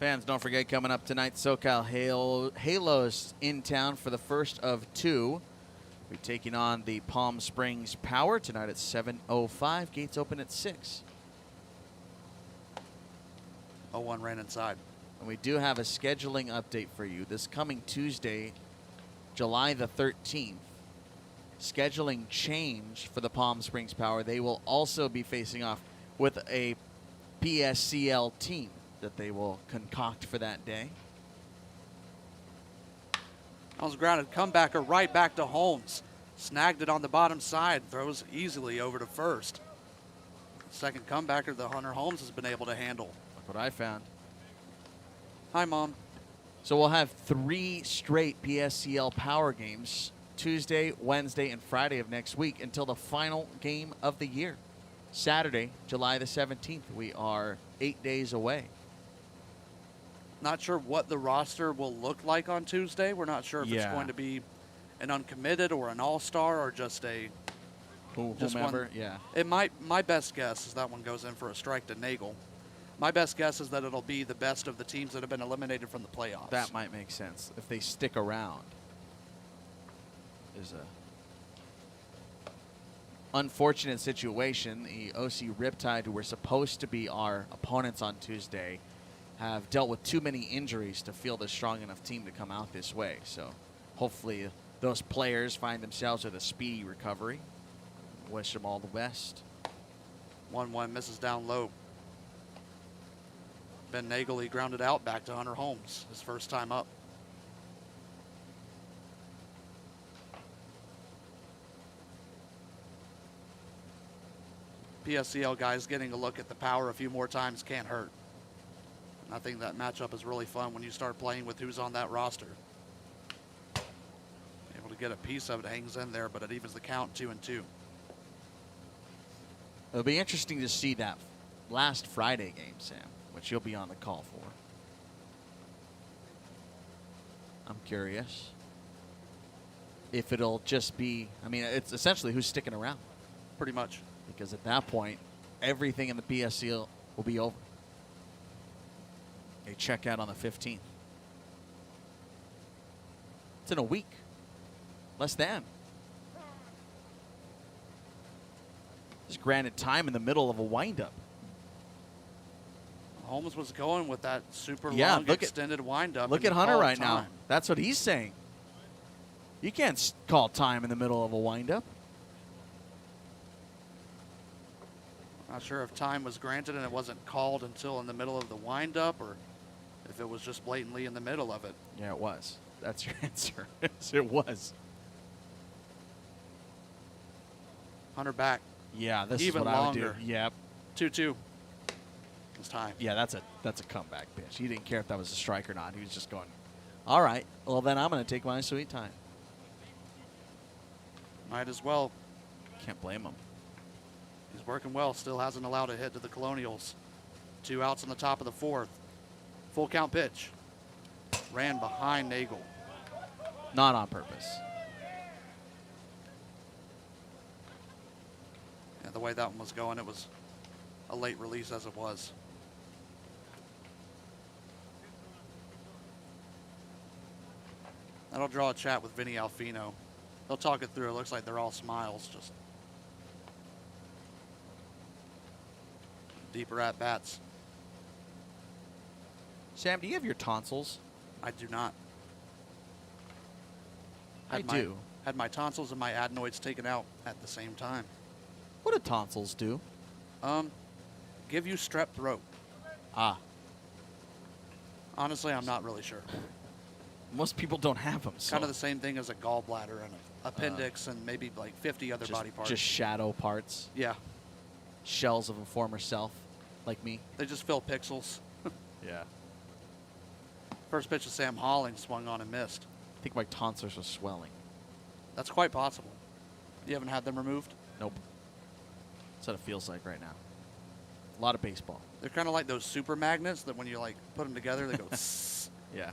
Fans, don't forget, coming up tonight, SoCal Halos in town for the first of 2. We're taking on the Palm Springs Power tonight at 7:05. Gates open at 6. 0-1 ran inside. And we do have a scheduling update for you. This coming Tuesday, July the 13th, scheduling change for the Palm Springs Power. They will also be facing off with a PSCL team that they will concoct for that day. On the grounded comebacker right back to Holmes. Snagged it on the bottom side. Throws easily over to 1st. Second comebacker that Hunter Holmes has been able to handle. Look what I found. Hi, Mom. So we'll have 3 straight PSCL Power games, Tuesday, Wednesday, and Friday of next week until the final game of the year. Saturday, July the 17th. We are 8 days away. Not sure what the roster will look like on Tuesday. We're not sure if it's going to be an uncommitted or an all-star or just a whomever. One. Yeah. My best guess is that one goes in for a strike to Nagel. My best guess is that it'll be the best of the teams that have been eliminated from the playoffs. That might make sense if they stick around. There's a unfortunate situation. The OC Riptide, who were supposed to be our opponents on Tuesday, have dealt with too many injuries to field a strong enough team to come out this way. So hopefully those players find themselves with a speedy recovery. Wish them all the best. 1-1 misses down low. Ben Nagel, he grounded out back to Hunter Holmes, his first time up. PSCL guys getting a look at the Power a few more times can't hurt. I think that matchup is really fun when you start playing with who's on that roster. Able to get a piece of it, hangs in there, but it evens the count 2-2. It'll be interesting to see that last Friday game, Sam, which you'll be on the call for. I'm curious if it'll just be, I mean, it's essentially who's sticking around. Pretty much. Because at that point, everything in the PSCL will be over. They check out on the 15th. It's in a week. Less than. Just granted time in the middle of a windup. Holmes was going with that super long extended windup. Look at Hunter right now. That's what he's saying. You can't call time in the middle of a windup. Not sure if time was granted and it wasn't called until in the middle of the windup, or if it was just blatantly in the middle of it. Yeah, it was. That's your answer. Yes, it was. Hunter back. Yeah, this Even is what longer. I would do. Yep. 2-2. It's time. Yeah, that's a comeback pitch. He didn't care if that was a strike or not. He was just going, all right, well, then I'm going to take my sweet time. Might as well. Can't blame him. He's working well. Still hasn't allowed a hit to the Colonials. 2 outs in the top of the 4th. Full count pitch. Ran behind Nagel. Not on purpose. Yeah, the way that one was going, it was a late release as it was. That'll draw a chat with Vinny Alfino. They'll talk it through. It looks like they're all smiles, just deeper at bats. Sam, do you have your tonsils? I do not. I do. Had my tonsils and my adenoids taken out at the same time. What do tonsils do? Give you strep throat. Ah, Honestly, I'm not really sure. most people don't have them. So Kind of the same thing as a gallbladder and an appendix and maybe like 50 other body parts. Just shadow parts, Yeah, shells of a former self, like me. they just fill pixels. Yeah. First pitch of Sam Holling swung on and missed. I think my tonsils are swelling. That's quite possible. You haven't had them removed? Nope. That's what it feels like right now. A lot of baseball. They're kind of like those super magnets that when you like put them together, they go sss. Yeah.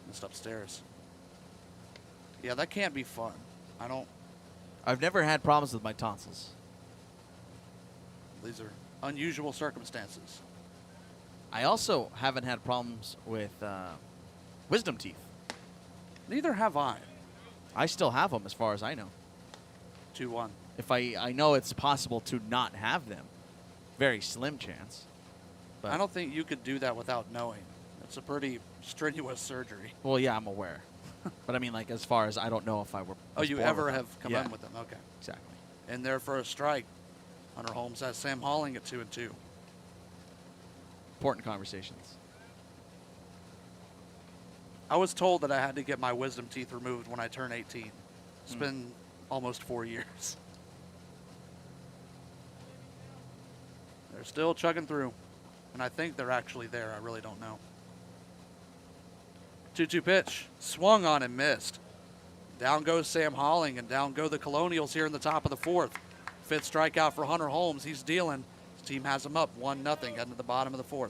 Missed upstairs. Yeah, that can't be fun. I've never had problems with my tonsils. These are unusual circumstances. I also haven't had problems with wisdom teeth. Neither have I. I still have them as far as I know. 2-1. If I know it's possible to not have them. Very slim chance. But I don't think you could do that without knowing. It's a pretty strenuous surgery. Well, yeah, I'm aware. But I mean, like, as far as I don't know if I were. Oh, you born ever with them. have come Yeah, in with them? Okay. exactly. In there for a strike. Hunter Holmes has Sam Holling at 2-2. Important conversations. I was told that I had to get my wisdom teeth removed when I turn 18. It's been almost 4 years. They're still chugging through. And I think they're actually there. I really don't know. 2-2 pitch. Swung on and missed. Down goes Sam Holling, and down go the Colonials here in the top of the 4th. 5th strikeout for Hunter Holmes. He's dealing. His team has him up 1-0 heading to the bottom of the 4th.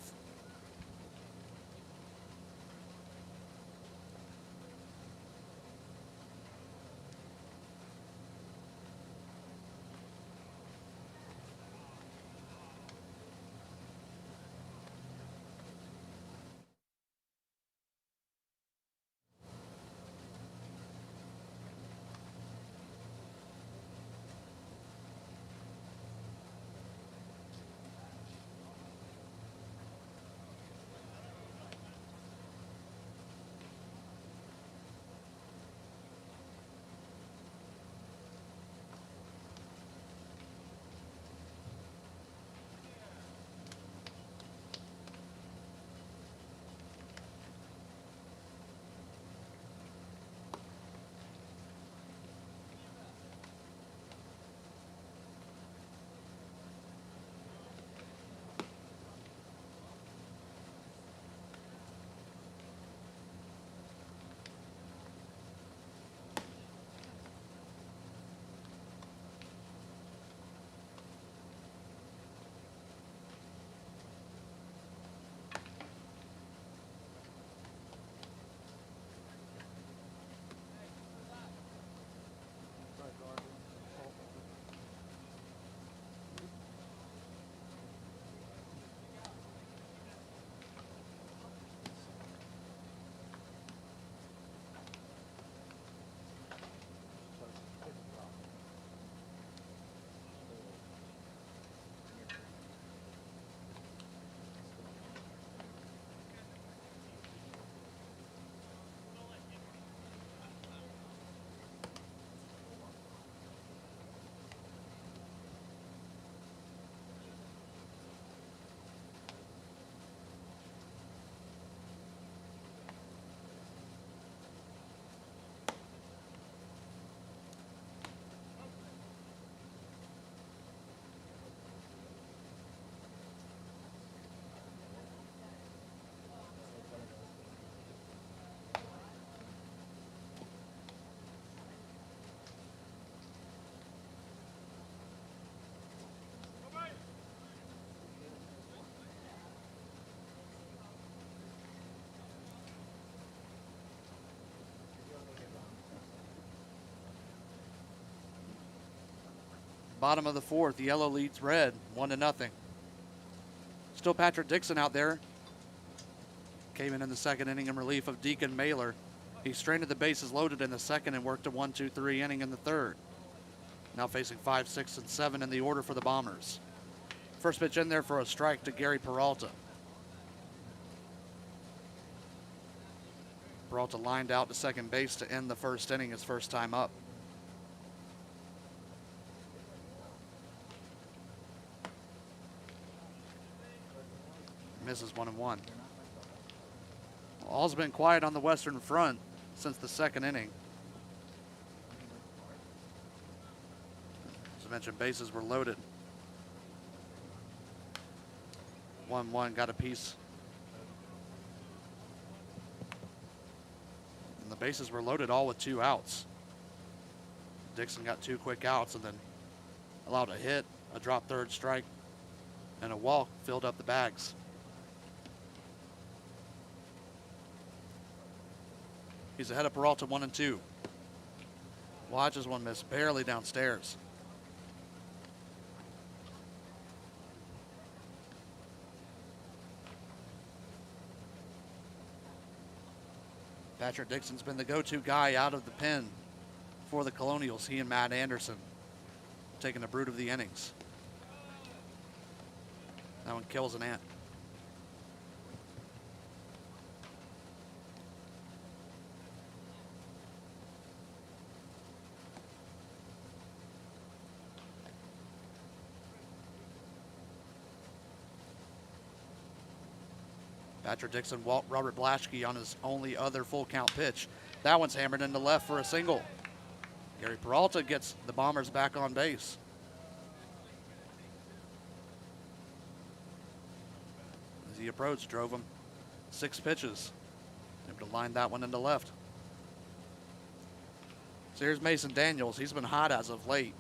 Bottom of the fourth, yellow leads red, 1-0. Still Patrick Dixon out there. Came in the second inning in relief of Deacon Mailer. He strained the bases loaded in the second and worked a 1-2-3 inning in the third. Now facing 5, 6, and 7 in the order for the Bombers. First pitch in there for a strike to Gary Peralta. Peralta lined out to second base to end the first inning, his first time up. Misses 1-1. All's been quiet on the Western Front since the second inning. As I mentioned, bases were loaded. 1-1, got a piece. And the bases were loaded all with 2 outs. Dixon got 2 quick outs and then allowed a hit, a drop third strike, and a walk filled up the bags. He's ahead of Peralta 1-2. Watches one miss barely downstairs. Patrick Dixon's been the go-to guy out of the pen for the Colonials. He and Matt Anderson taking the brood of the innings. That one kills an ant. Patrick Dixon walked Robert Blaschke on his only other full count pitch. That one's hammered into left for a single. Gary Peralta gets the Bombers back on base. As he approached, drove him 6 pitches. Able to line that one into left. So here's Mason Daniels. He's been hot as of late.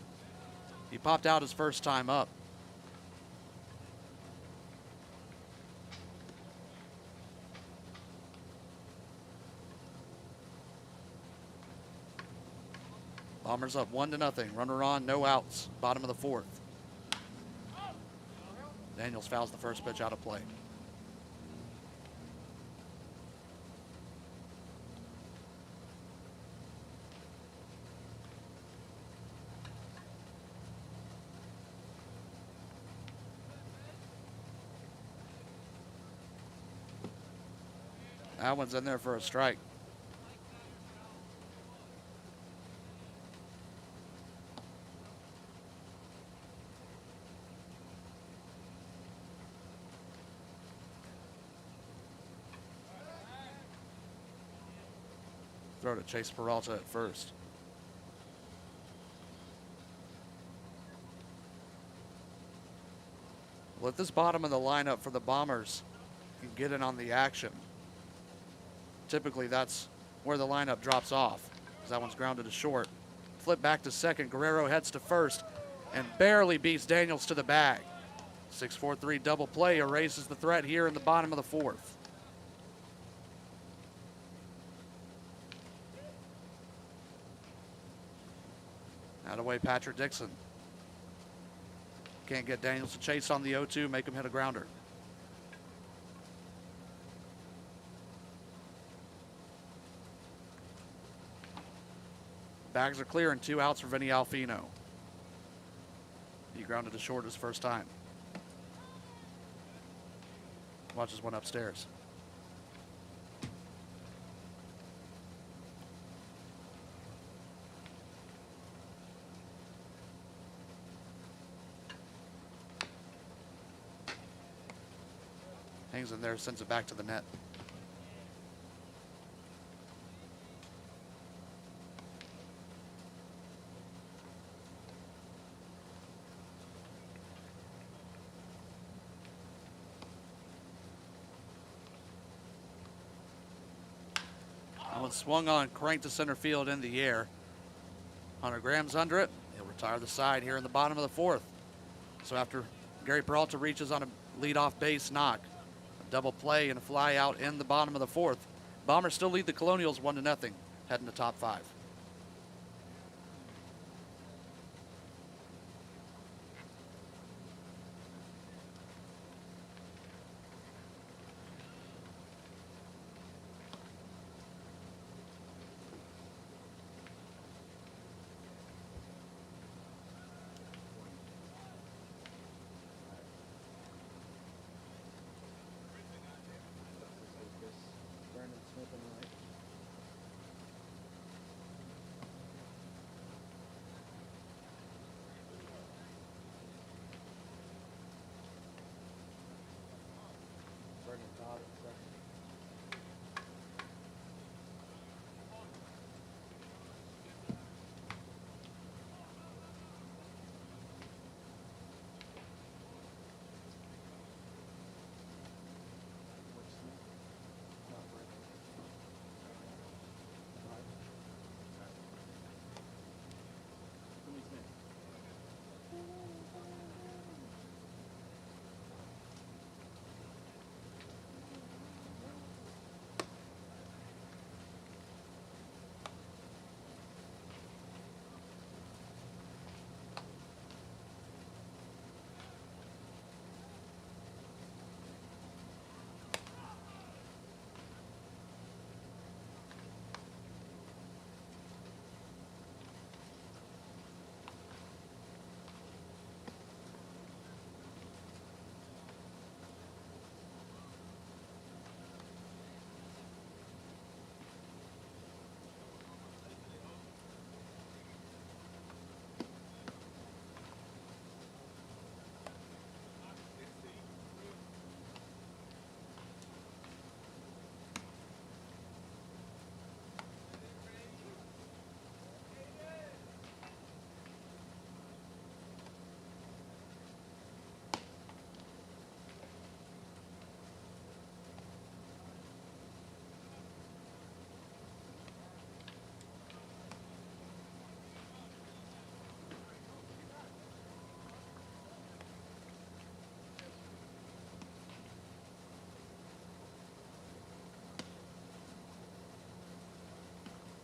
He popped out his first time up. Bombers up 1-0. Runner on, no outs. Bottom of the fourth. Daniels fouls the first pitch out of play. That one's in there for a strike. Throw to Chase Peralta at first. Well, if this bottom of the lineup for the Bombers can get in on the action, typically that's where the lineup drops off. That one's grounded to short. Flip back to second. Guerrero heads to first and barely beats Daniels to the bag. 6-4-3 double play erases the threat here in the bottom of the fourth. Out of way, Patrick Dixon. Can't get Daniels to chase on the 0-2, make him hit a grounder. Bags are clear and 2 outs for Vinny Alfino. He grounded to short his first time. Watches one upstairs. Hangs in there, sends it back to the net. That one swung on, cranked to center field in the air. Hunter Graham's under it. He'll retire the side here in the bottom of the fourth. So after Gary Peralta reaches on a leadoff base knock, double play and a fly out in the bottom of the fourth. Bombers still lead the Colonials 1-0, heading to top 5.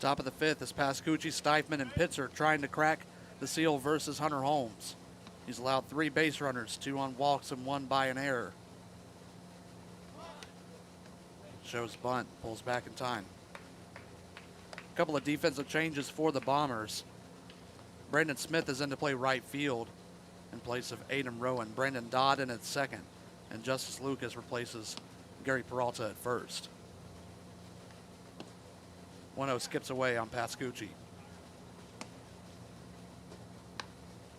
Top of the fifth is Pascucci, Steifman, and Pitzer trying to crack the seal versus Hunter Holmes. He's allowed 3 base runners, 2 on walks and 1 by an error. Shows bunt, pulls back in time. A couple of defensive changes for the Bombers. Brandon Smith is in to play right field in place of Adam Rowan. Brandon Dodd in at second, and Justice Lucas replaces Gary Peralta at first. 1-0 skips away on Pascucci.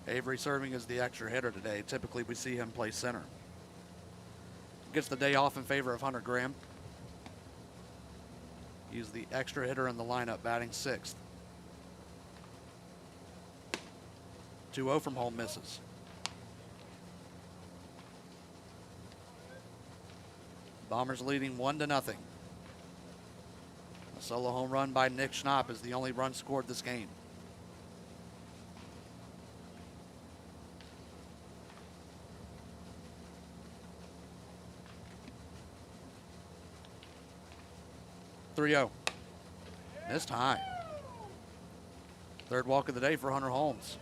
Avery serving as the extra hitter today. Typically we see him play center. Gets the day off in favor of Hunter Graham. He's the extra hitter in the lineup, batting 6th. 2-0 from home, misses. Bombers leading 1-0. A solo home run by Nick Schnapp is the only run scored this game. Missed high. Third walk of the day for Hunter Holmes.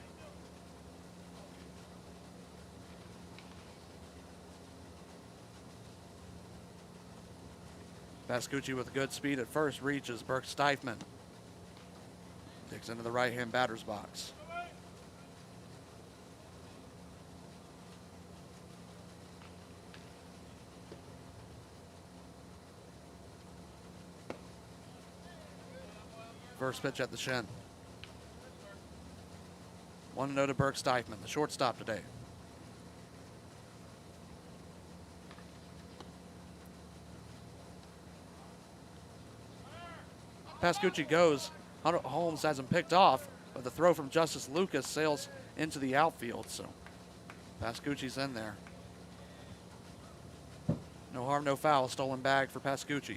Pascucci with good speed at first reaches Burke Steifman. Digs into the right-hand batter's box. First pitch at the shin. 1-0 to Burke Steifman, the shortstop today. Pascucci goes. Hunter Holmes has him picked off, but the throw from Justice Lucas sails into the outfield, so Pascucci's in there. No harm, no foul. Stolen bag for Pascucci.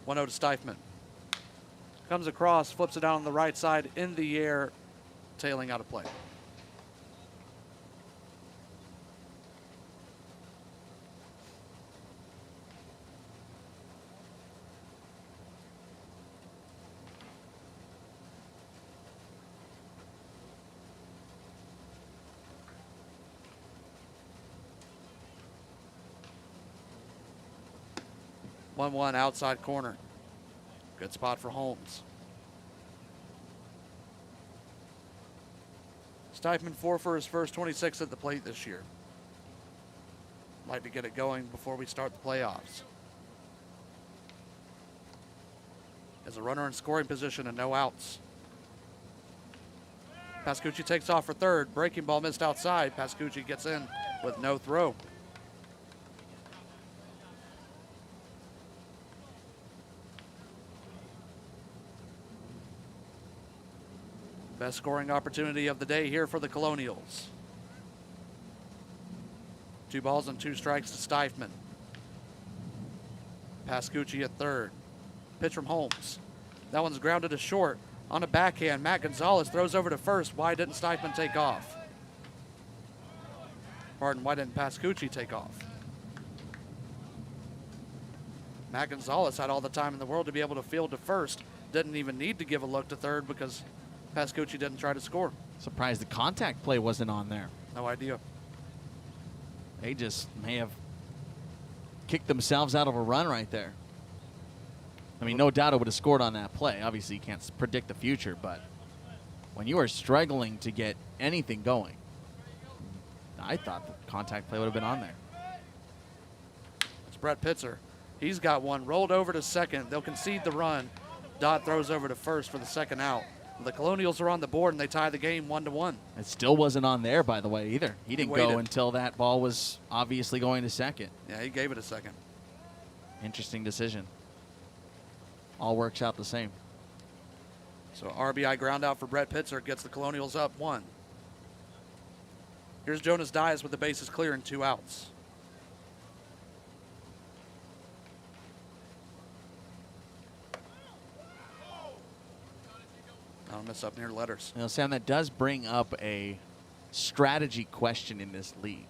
One 0 to Steifman. Comes across, flips it out on the right side, in the air, tailing out of play. One outside corner. Good spot for Holmes. Steifman 4 for his first 26 at the plate this year. Like to get it going before we start the playoffs. As a runner in scoring position and no outs. Pascucci takes off for third. Breaking ball missed outside. Pascucci gets in with no throw. Best scoring opportunity of the day here for the Colonials. 2 balls and 2 strikes to Steifman. Pascucci at third. Pitch from Holmes. That one's grounded to short. On a backhand, Matt Gonzalez throws over to first. Why didn't Steifman take off? Pardon, why didn't Pascucci take off? Matt Gonzalez had all the time in the world to be able to field to first. Didn't even need to give a look to third because Pascucci didn't try to score. Surprised the contact play wasn't on there. No idea. They just may have kicked themselves out of a run right there. I mean, no doubt it would have scored on that play. Obviously, you can't predict the future, but when you are struggling to get anything going, I thought the contact play would have been on there. It's Brett Pitzer. He's got one rolled over to second. They'll concede the run. Dodd throws over to first for the second out. The Colonials are on the board, and they tie the game 1-1. It still wasn't on there, by the way, either. He didn't go waited until that ball was obviously going to second. Yeah, he gave it a second. Interesting decision. All works out the same. So RBI ground out for Brett Pitzer gets the Colonials up 1. Here's Jonas Dias with the bases clear and 2 outs. on a miss up near letters. You know, Sam, that does bring up a strategy question in this league.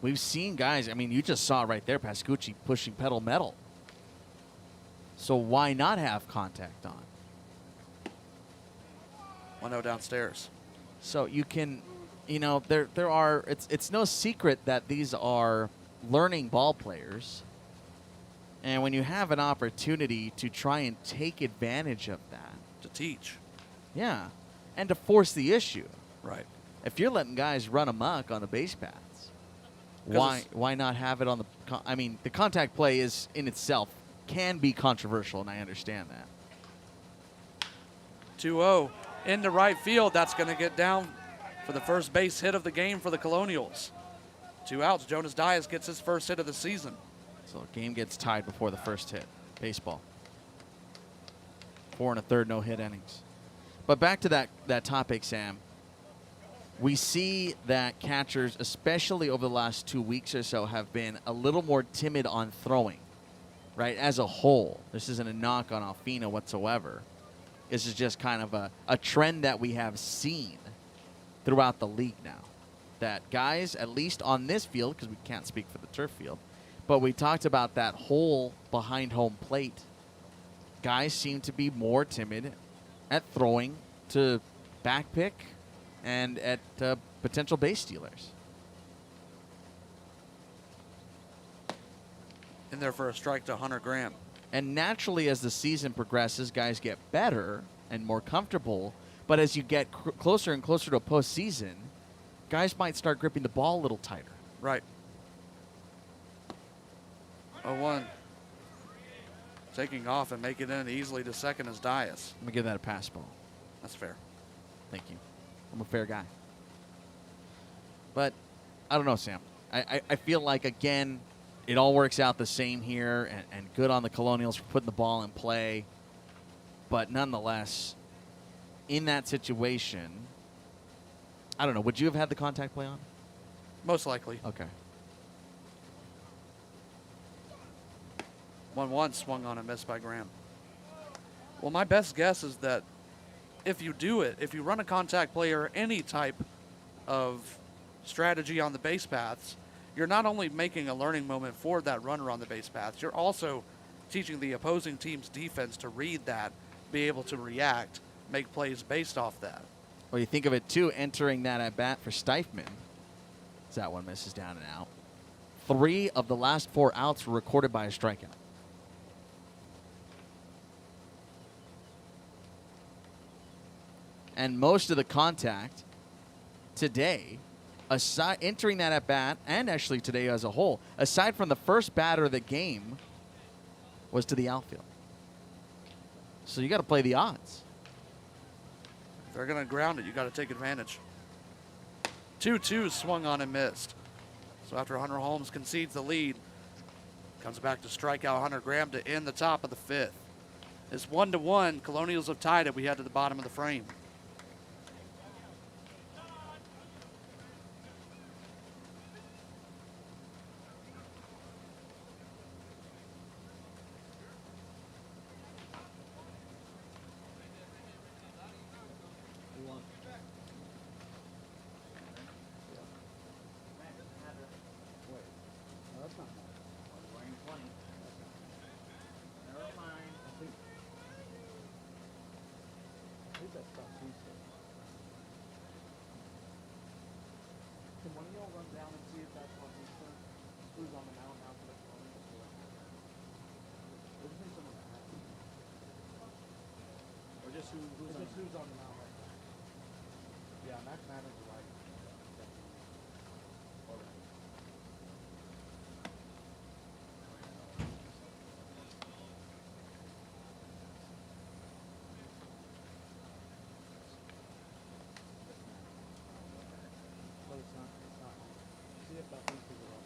We've seen guys, I mean, you just saw right there, Pascucci pushing pedal metal. So why not have contact on? 1-0 downstairs. So you can, you know, there are, it's no secret that these are learning ball players. And when you have an opportunity to try and take advantage of that. To teach. Yeah. And to force the issue. Right. If you're letting guys run amok on the base paths, why not have it on the, I mean, the contact play is in itself can be controversial, and I understand that. 2-0 into right field. That's going to get down for the first base hit of the game for the Colonials. 2 outs. Jonas Dias gets his first hit of the season. So the game gets tied before the first hit. Baseball. 4 1/3 no-hit innings. But back to that topic, Sam. We see that catchers, especially over the last 2 weeks or so, have been a little more timid on throwing, right, as a whole. This isn't a knock on Alfina whatsoever. This is just kind of a trend that we have seen throughout the league now. That guys, at least on this field, because we can't speak for the turf field, but we talked about that hole behind home plate. Guys seem to be more timid at throwing to back pick and at potential base stealers. In there for a strike to Hunter Graham. And naturally, as the season progresses, guys get better and more comfortable. But as you get closer and closer to a postseason, guys might start gripping the ball a little tighter. Right. 0-1. Taking off and making it in easily to second is Dias. I'm going to give that a pass ball. That's fair. Thank you. I'm a fair guy. But I don't know, Sam. I feel like, again, it all works out the same here, and good on the Colonials for putting the ball in play. But nonetheless, in that situation, I don't know. Would you have had the contact play on? Most likely. Okay. 1-1 swung on and missed by Graham. Well, my best guess is that if you do it, if you run a contact play or any type of strategy on the base paths, you're not only making a learning moment for that runner on the base paths, you're also teaching the opposing team's defense to read that, be able to react, make plays based off that. Well, you think of it, too, entering that at-bat for Steifman. That one misses down and out. 3 of the last 4 outs were recorded by a strikeout. And most of the contact today, aside entering that at bat, and actually today as a whole, aside from the first batter of the game, was to the outfield. So you got to play the odds. If they're going to ground it, you got to take advantage. 2-2 swung on and missed. So after Hunter Holmes concedes the lead, comes back to strike out Hunter Graham to end the top of the 5th. It's 1-1. Colonials have tied it. We head to the bottom of the frame. Can one of y'all run down and see if that's what he's doing? Who's on the mound now for the Colonials? Or just someone that has. Or just who's on the mound right now? Yeah, Max Madden's right. But it's not. See if that thing figure out.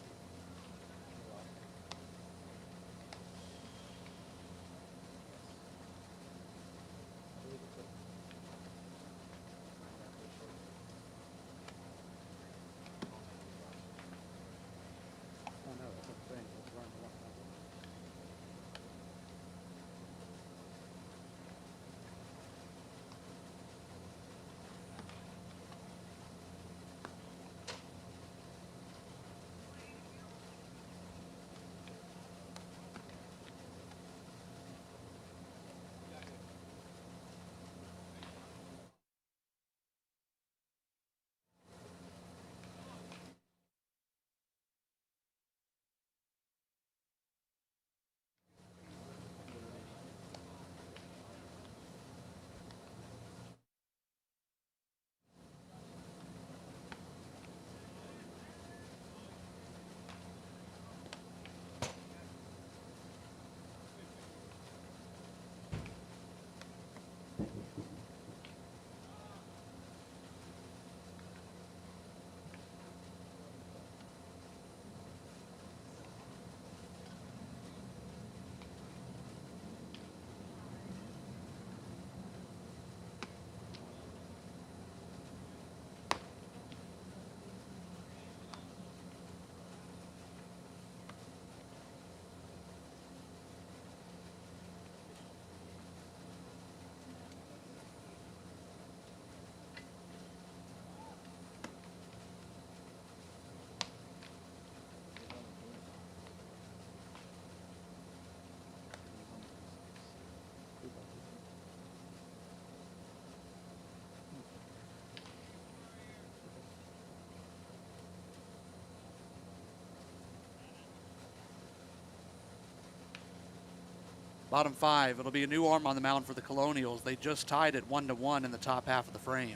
Bottom 5, it'll be a new arm on the mound for the Colonials. They just tied it 1-1 in the top half of the frame.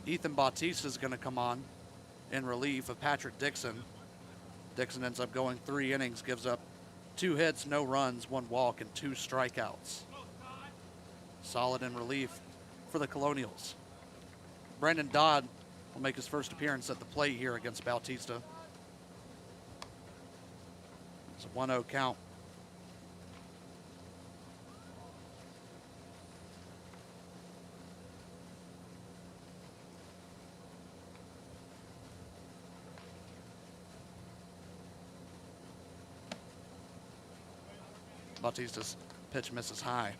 Ethan Bautista is going to come on in relief of Patrick Dixon. Dixon ends up going 3 innings, gives up 2 hits, no runs, 1 walk, and 2 strikeouts. Solid in relief for the Colonials. Brandon Dodd will make his first appearance at the plate here against Bautista. It's a 1-0 count. Bautista's pitch misses high.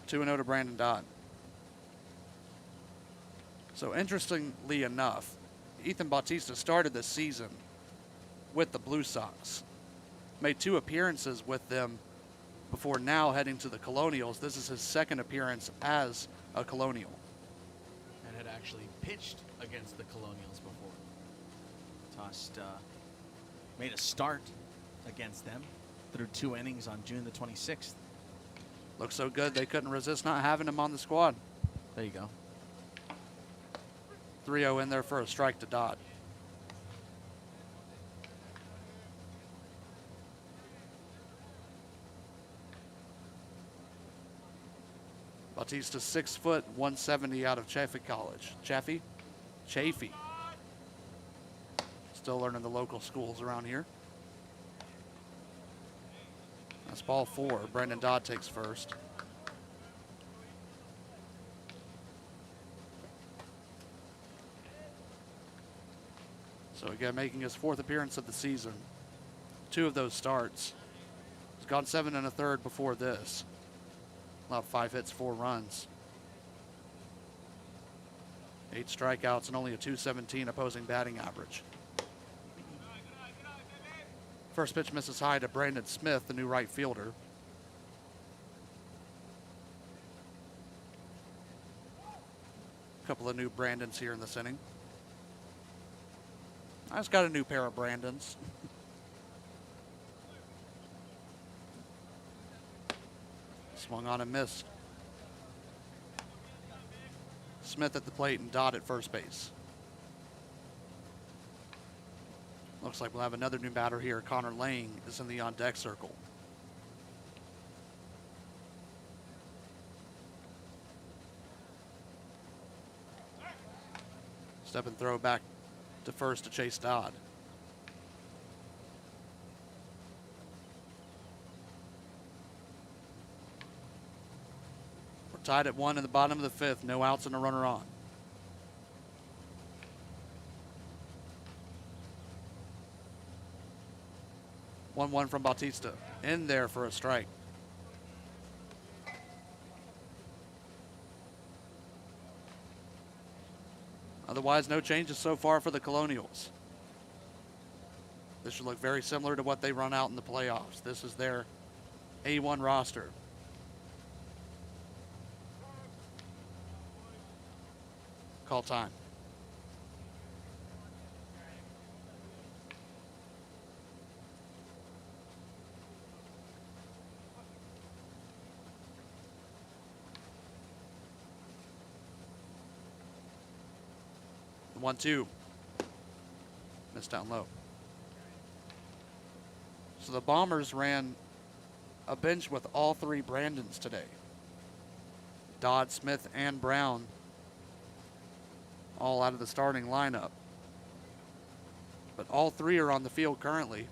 2-0 to Brandon Dodd. So interestingly enough, Ethan Bautista started this season with the Blue Sox. Made 2 appearances with them before now heading to the Colonials. This is his 2nd appearance as a Colonial. And had actually pitched against the Colonials before. Made a start against them through 2 innings on June the 26th. Looks so good they couldn't resist not having him on the squad. There you go. 3-0 in there for a strike to Dodd. Bautista's 6 foot, 170 out of Chaffee College. Chaffee? Still learning the local schools around here. That's ball 4. Brandon Dodd takes first. So again, making his 4th appearance of the season. 2 of those starts. He's gone 7 1/3 before this. Allowed 5 hits, 4 runs. 8 strikeouts and only a .217 opposing batting average. First pitch misses high to Brandon Smith, the new right fielder. A couple of new Brandons here in this inning. I just got a new pair of Brandons. Swung on and missed. Smith at the plate and Dodd at first base. Looks like we'll have another new batter here. Connor Lang is in the on-deck circle. Step and throw back to first to Chase Dodd. We're tied at 1 in the bottom of the 5th. No outs and a runner on. One from Bautista. In there for a strike. Otherwise, no changes so far for the Colonials. This should look very similar to what they run out in the playoffs. This is their A1 roster. Call time. The 1-2. Missed down low. So the Bombers ran a bench with all 3 Brandons today. Dodd, Smith, and Brown all out of the starting lineup. But all 3 are on the field currently.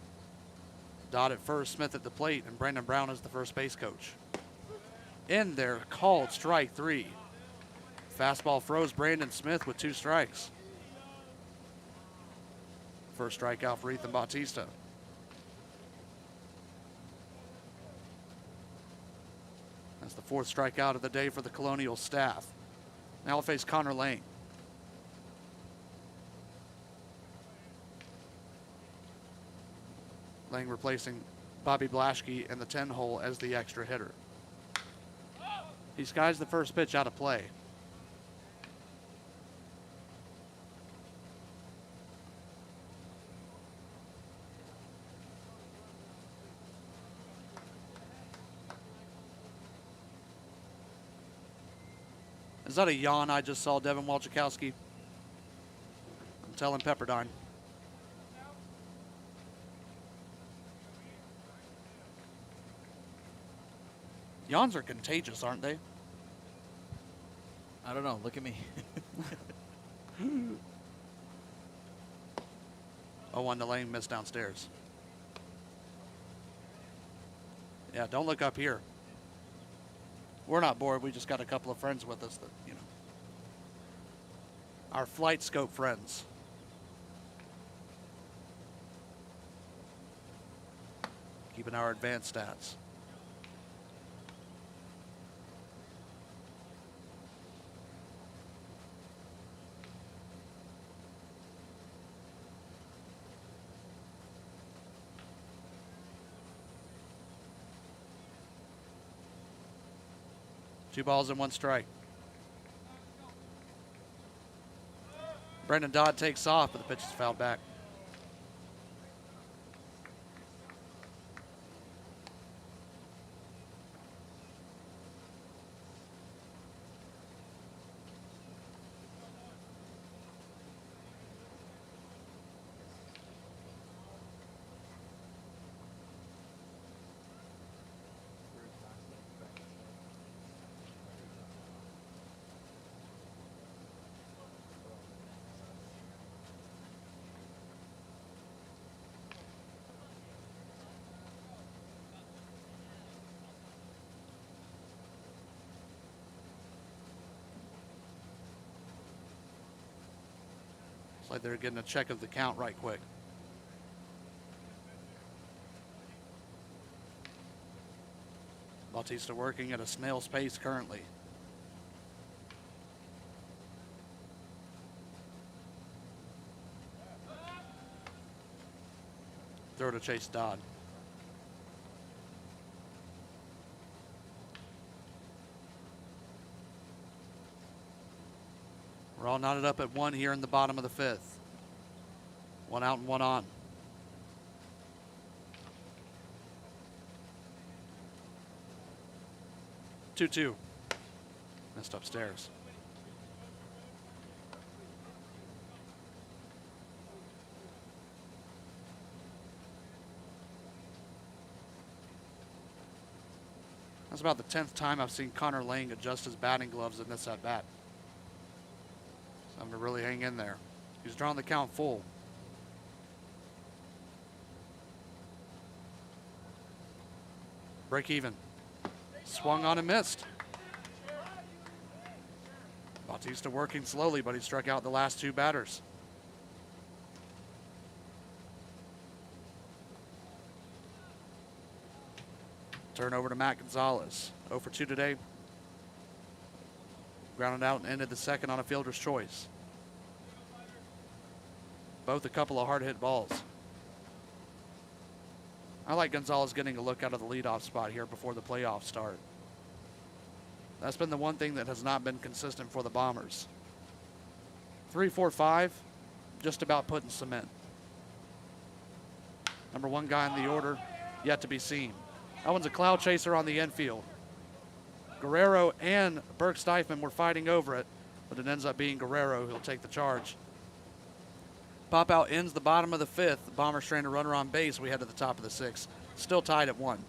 Dodd at first, Smith at the plate, and Brandon Brown is the first base coach. In there, called strike 3. Fastball froze Brandon Smith with 2 strikes. First strikeout for Ethan Bautista. That's the 4th strikeout of the day for the Colonial staff. Now we'll face Connor Lang. Lang replacing Bobby Blaschke in the 10 hole as the extra hitter. He skies the first pitch out of play. Is that a yawn I just saw, Devin Walchikowski? I'm telling Pepperdine. Yawns are contagious, aren't they? I don't know. Look at me. 0-1 to Lane, missed downstairs. Yeah, don't look up here. We're not bored. We just got a couple of friends with us that, you know. Our flight scope friends. Keeping our advanced stats. Two balls and one strike. Brendan Dodd takes off, but the pitch is fouled back. It's like they're getting a check of the count right quick. Bautista working at a snail's pace currently. Throw to Chase Dodd. We're all knotted up at one here in the bottom of the fifth. One out and one on. Two. Missed upstairs. That's about the 10th time I've seen Connor Lang adjust his batting gloves in this at bat. So I'm going to really hang in there. He's drawing the count full. Break even. Swung on and missed. Bautista working slowly, but he struck out the last two batters. Turn over to Matt Gonzalez. 0 for 2 today. Grounded out and ended the second on a fielder's choice. Both a couple of hard hit balls. I like Gonzalez getting a look out of the leadoff spot here before the playoffs start. That's been the one thing that has not been consistent for the Bombers. 3, 4, 5, just about putting cement. Number one guy in the order, yet to be seen. That one's a cloud chaser on the infield. Guerrero and Burke Steifman were fighting over it, but it ends up being Guerrero who'll take the charge. Pop out ends the bottom of the fifth. The Bombers trying to runner on base. We head to the top of the sixth. Still tied at 1.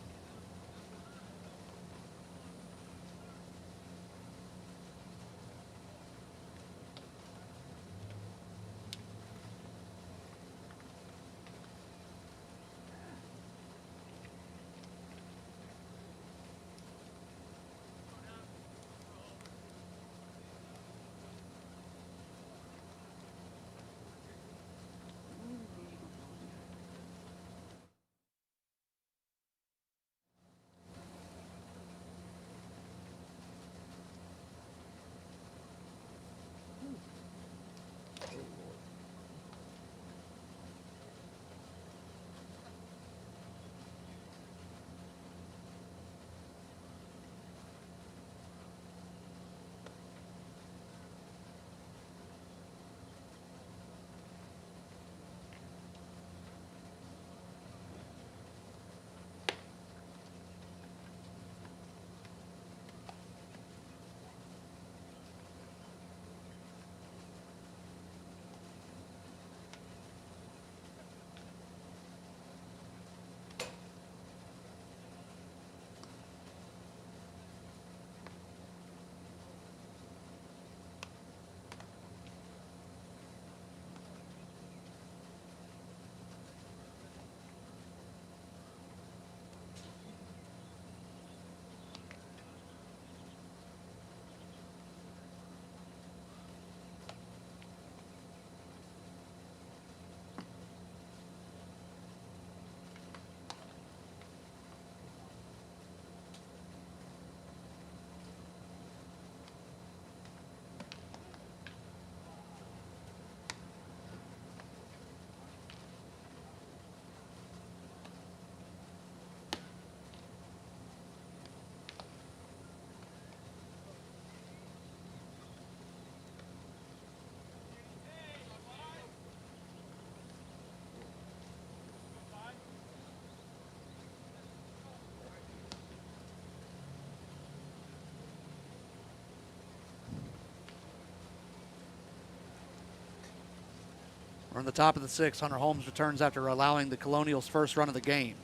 From the top of the 6th, Hunter Holmes returns after allowing the Colonials' first run of the game.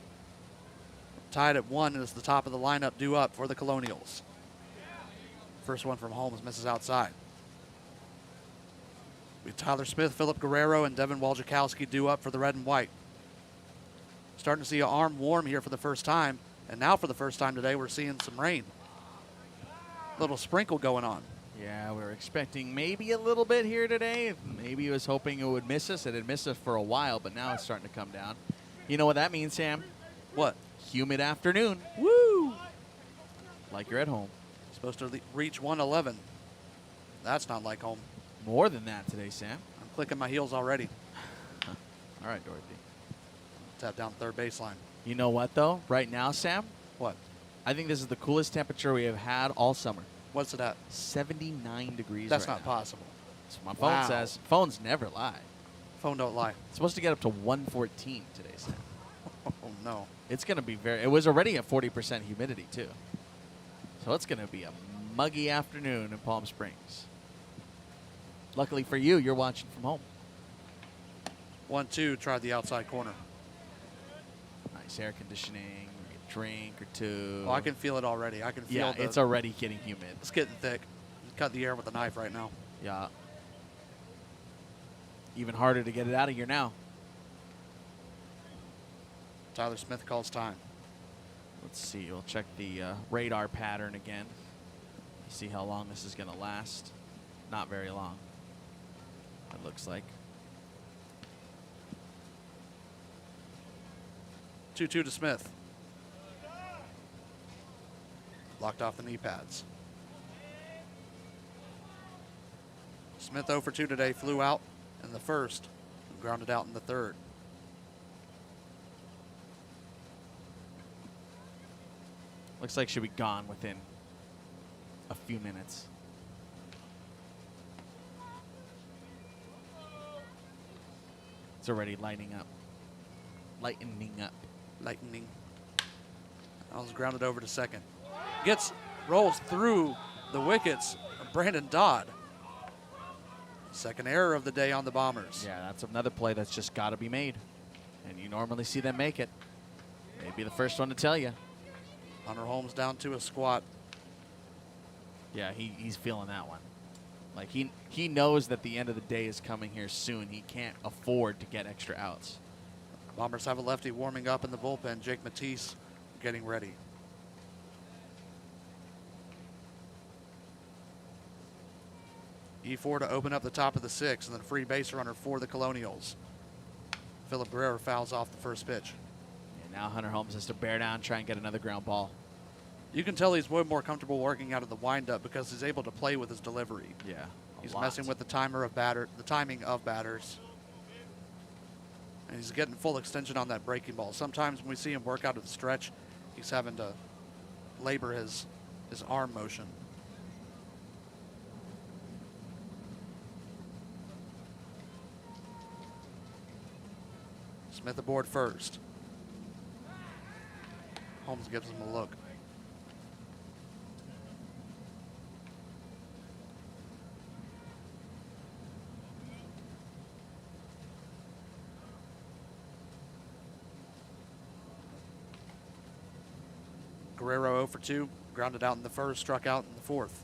Tied at 1 is the top of the lineup due up for the Colonials. First one from Holmes misses outside. We have Tyler Smith, Philip Guerrero, and Devin Wojciechowski due up for the red and white. Starting to see an arm warm here for the first time, and now for the first time today we're seeing some rain. Little sprinkle going on. Yeah, we were expecting maybe a little bit here today. Maybe he was hoping it would miss us. It had missed us for a while, but now it's starting to come down. You know what that means, Sam? What? Humid afternoon. Woo! Like you're at home. Supposed to reach 111. That's not like home. More than that today, Sam. I'm clicking my heels already. All right, Dorothy. Tap down third baseline. You know what, though? Right now, Sam, What? I think this is the coolest temperature we have had all summer. What's it at? 79 degrees That's right not now. possible. That's what my phone Wow. says. Phones never lie. Phone don't lie. It's supposed to get up to 114 today, Sam. Oh, no. It's going to be it was already at 40% humidity, too. So it's going to be a muggy afternoon in Palm Springs. Luckily for you, you're watching from home. 1-2, tried the outside corner. Nice air conditioning, a drink or two. Oh, I can feel it already. I can feel it's already getting humid. It's getting thick. Cut the air with a knife right now. Yeah. Even harder to get it out of here now. Tyler Smith calls time. Let's see. We'll check the radar pattern again. See how long this is going to last. Not very long, it looks like. 2-2 to Smith. Locked off the knee pads. Smith 0 for 2 today, flew out in the first and grounded out in the third. Looks like she'll be gone within a few minutes. It's already lighting up. Lightening up. Lightning. I was grounded over to second. Rolls through the wickets of Brandon Dodd. Second error of the day on the Bombers. Yeah, that's another play that's just got to be made. And you normally see them make it. They'd be the first one to tell you. Hunter Holmes down to a squat. Yeah, he's feeling that one. Like he knows that the end of the day is coming here soon. He can't afford to get extra outs. Bombers have a lefty warming up in the bullpen. Jake Matisse getting ready. E4 to open up the top of the 6th, and then a free base runner for the Colonials. Philip Guerrero fouls off the first pitch. And now Hunter Holmes has to bear down, try and get another ground ball. You can tell he's way more comfortable working out of the windup because he's able to play with his delivery. Yeah, He's messing with the timing of batters. And he's getting full extension on that breaking ball. Sometimes when we see him work out of the stretch, he's having to labor his arm motion. Smith aboard first. Holmes gives him a look. Guerrero 0 for 2, grounded out in the first, struck out in the fourth.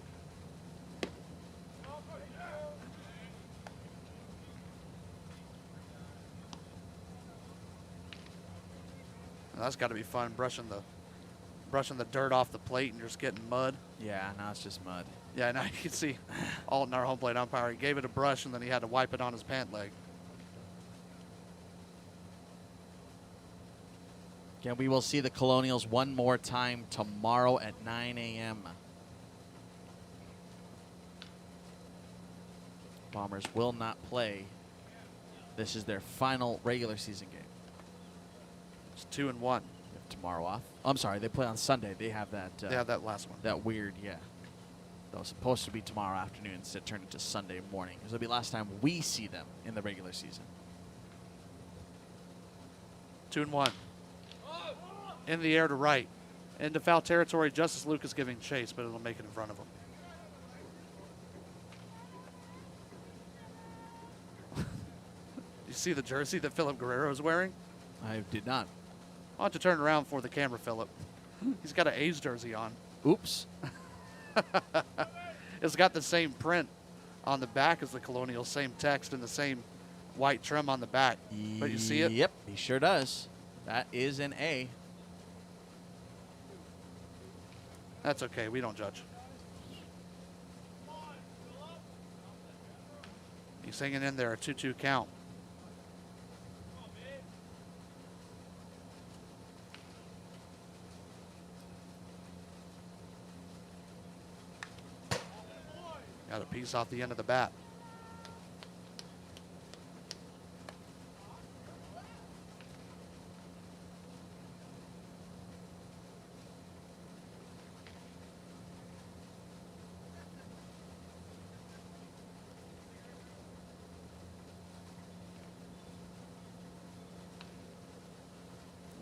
Now that's got to be fun, brushing the dirt off the plate and just getting mud. Yeah, now it's just mud. Yeah, now you can see Alton, our home plate umpire, he gave it a brush and then he had to wipe it on his pant leg. Again, we will see the Colonials one more time tomorrow at 9 a.m. Bombers will not play. This is their final regular season game. It's 2-1. Tomorrow off. I'm sorry, they play on Sunday. They have that. They have that last one. That weird, yeah. That was supposed to be tomorrow afternoon. Instead, turned into Sunday morning. This will be the last time we see them in the regular season. 2-1. In the air to right. Into foul territory, Justice Lucas giving chase, but it'll make it in front of him. You see the jersey that Philip Guerrero is wearing? I did not. I'll have to turn around for the camera, Philip. He's got an A's jersey on. Oops. It's got the same print on the back as the Colonials, same text and the same white trim on the back. But you see it? Yep, he sure does. That is an A. That's okay. We don't judge. He's hanging in there, a 2-2 count. Got a piece off the end of the bat.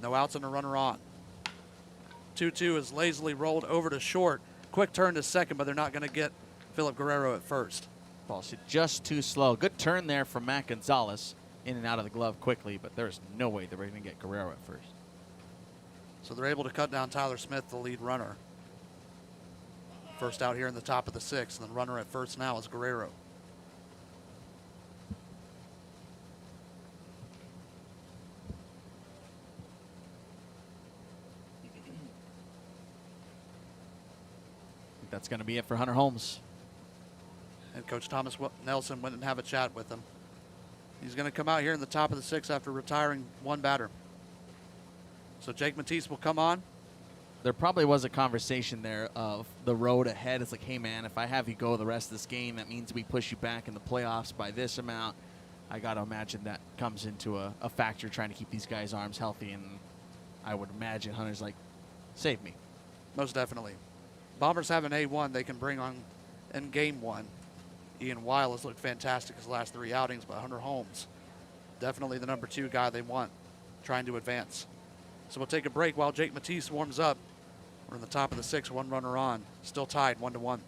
No outs and a runner on. 2-2 is lazily rolled over to short. Quick turn to second, but they're not going to get Philip Guerrero at first. Ball hit just too slow. Good turn there from Matt Gonzalez. In and out of the glove quickly, but there's no way they were going to get Guerrero at first. So they're able to cut down Tyler Smith, the lead runner. First out here in the top of the sixth, and the runner at first now is Guerrero. That's going to be it for Hunter Holmes. And Coach Thomas Nelson went and have a chat with him. He's going to come out here in the top of the sixth after retiring one batter. So Jake Matisse will come on. There probably was a conversation there of the road ahead. It's like, hey, man, if I have you go the rest of this game, that means we push you back in the playoffs by this amount. I got to imagine that comes into a factor trying to keep these guys' arms healthy. And I would imagine Hunter's like, save me. Most definitely. Bombers have an A1 they can bring on in game one. Ian Weil has looked fantastic his last three outings, but Hunter Holmes, definitely the number 2 guy they want, trying to advance. So we'll take a break while Jake Matisse warms up. We're in the top of the sixth, one runner on, still tied 1-1.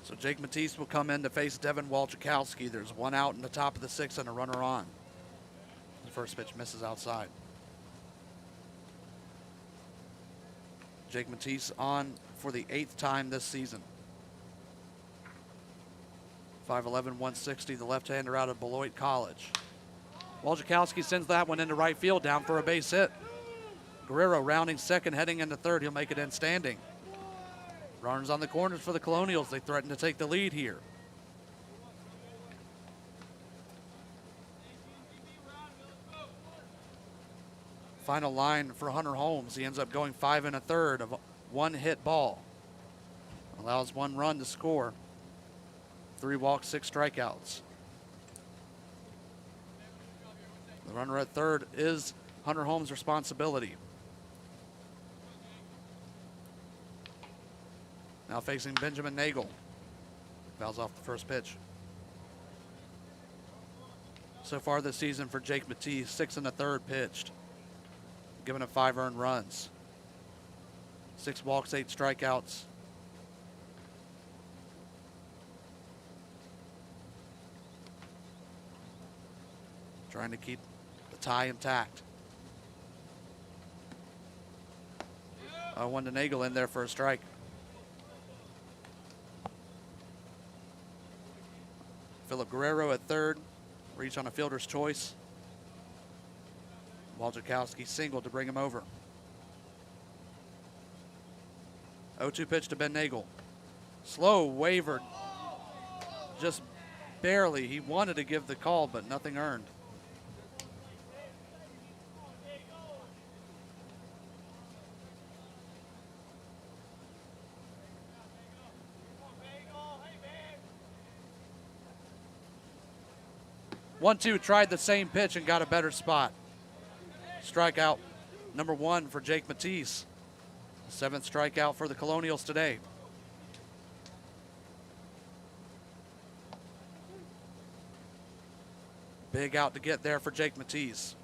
So Jake Matisse will come in to face Devin Walczykowski. There's one out in the top of the sixth and a runner on. The first pitch misses outside. Jake Matisse on for the 8th time this season. 5'11", 160, the left-hander out of Beloit College. Walczykowski sends that one into right field, down for a base hit. Guerrero rounding second, heading into third. He'll make it in standing. Runners on the corners for the Colonials. They threaten to take the lead here. Final line for Hunter Holmes. He ends up going 5 1/3 of one hit ball. Allows 1 run to score. 3 walks, 6 strikeouts. The runner at third is Hunter Holmes' responsibility. Now facing Benjamin Nagel. Fouls off the first pitch. So far this season for Jake Matisse, 6 1/3 pitched, giving up 5 earned runs. 6 walks, 8 strikeouts. Trying to keep the tie intact. 0-1 to Nagel in there for a strike. Philip Guerrero at third. Reach on a fielder's choice. Wojciechowski singled to bring him over. 0-2 pitch to Ben Nagel. Slow, wavered. Just barely. He wanted to give the call, but nothing earned. One-two, tried the same pitch and got a better spot. Strikeout number 1 for Jake Matisse. 7th strikeout for the Colonials today. Big out to get there for Jake Matisse.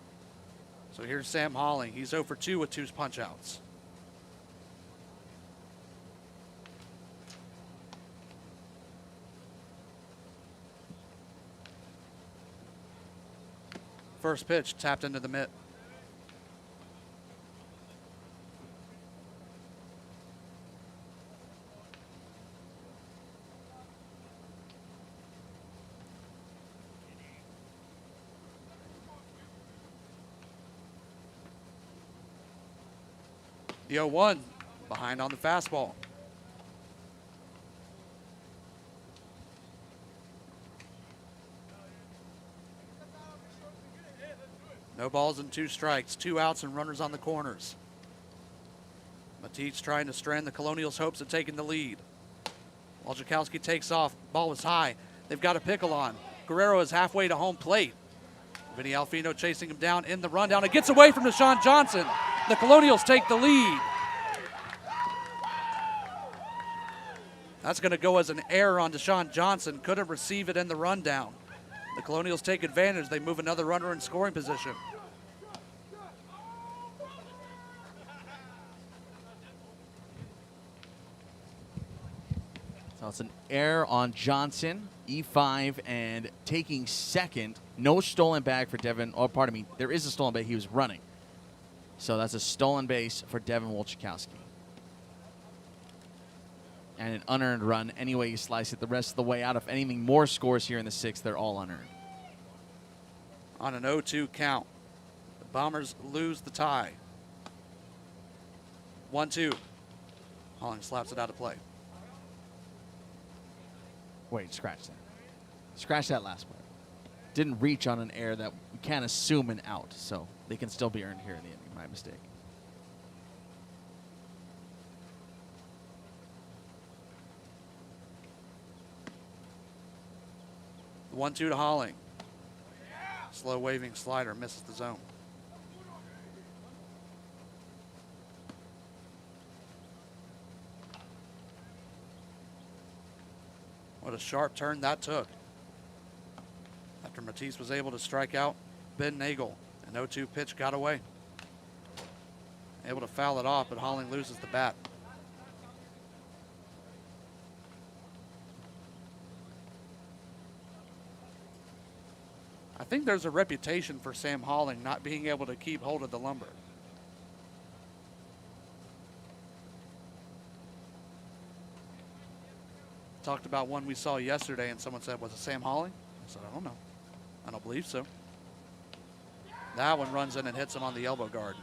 So here's Sam Holling. He's 0 for 2 with 2 punch-outs. First pitch tapped into the mitt. The 0-1 behind on the fastball. No balls and 2 strikes, 2 outs and runners on the corners. Matisse trying to strand the Colonials' hopes of taking the lead. Wojciechowski takes off. Ball was high. They've got a pickle on. Guerrero is halfway to home plate. Vinny Alfino chasing him down in the rundown. It gets away from Deshaun Johnson. The Colonials take the lead. That's going to go as an error on Deshaun Johnson. Couldn't receive it in the rundown. The Colonials take advantage. They move another runner in scoring position. So it's an error on Johnson, E5, and taking second. No stolen bag for Devin. Oh, pardon me. There is a stolen bag. He was running. So that's a stolen base for Devin Wojciechowski. And an unearned run. Any way you slice it, the rest of the way out. If anything more scores here in the 6th, they're all unearned. On an 0-2 count, the Bombers lose the tie. 1-2. Holling slaps it out of play. Wait, scratch that. Scratch that last part. Didn't reach on an error that we can't assume an out, so they can still be earned here in the inning. My mistake. The 1-2 to Holling. Slow waving slider misses the zone. What a sharp turn that took. After Matisse was able to strike out Ben Nagel. An 0-2 pitch got away. Able to foul it off, but Holling loses the bat. I think there's a reputation for Sam Holling not being able to keep hold of the lumber. Talked about one we saw yesterday, and someone said, was it Sam Holling? I said, I don't know. I don't believe so. That one runs in and hits him on the elbow guard.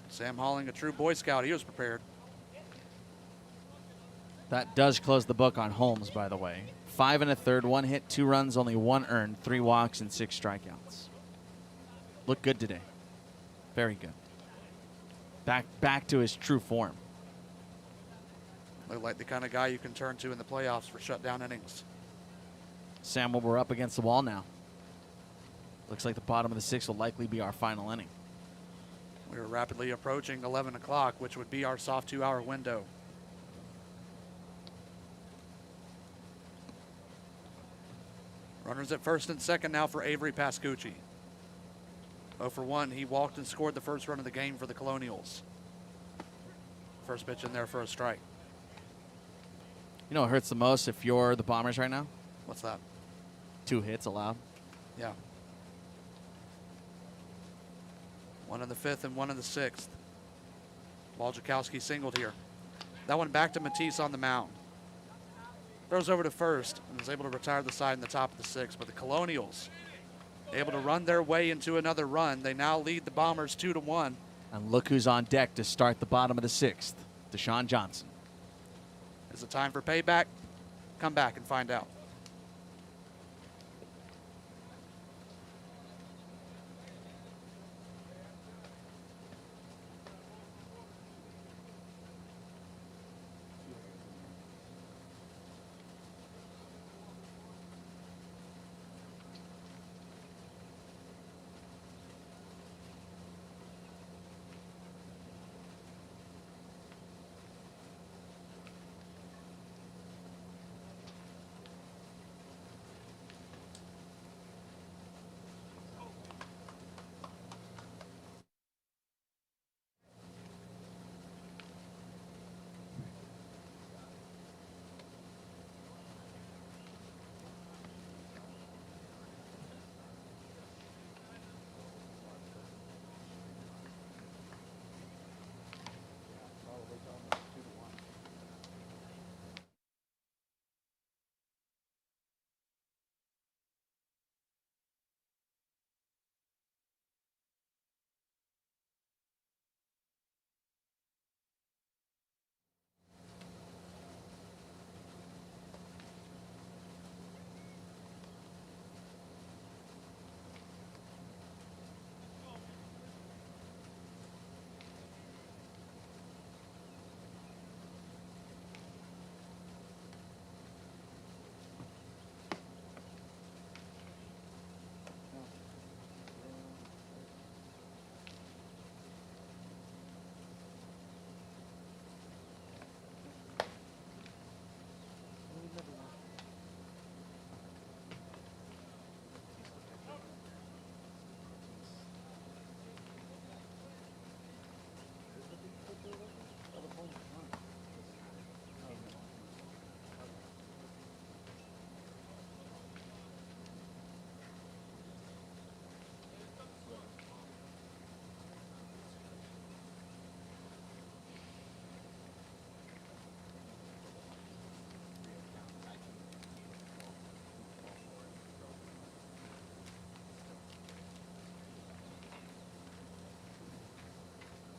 Sam Holling, a true Boy Scout. He was prepared. That does close the book on Holmes, by the way. 5 1/3, 1 hit, 2 runs, only 1 earned, 3 walks, and 6 strikeouts. Looked good today. Very good. Back to his true form. Looked like the kind of guy you can turn to in the playoffs for shutdown innings. Sam, we're up against the wall now. Looks like the bottom of the 6th will likely be our final inning. We are rapidly approaching 11 o'clock, which would be our soft 2-hour window. Runners at first and second now for Avery Pascucci. 0 for 1. He walked and scored the first run of the game for the Colonials. First pitch in there for a strike. You know what hurts the most if you're the Bombers right now? What's that? 2 hits allowed. Yeah. 1 in the 5th and 1 in the 6th. Wojciechowski singled here. That one back to Matisse on the mound. Throws over to first and is able to retire the side in the top of the 6th. But the Colonials able to run their way into another run. They now lead the Bombers 2-1. And look who's on deck to start the bottom of the 6th. Deshaun Johnson. Is it time for payback? Come back and find out.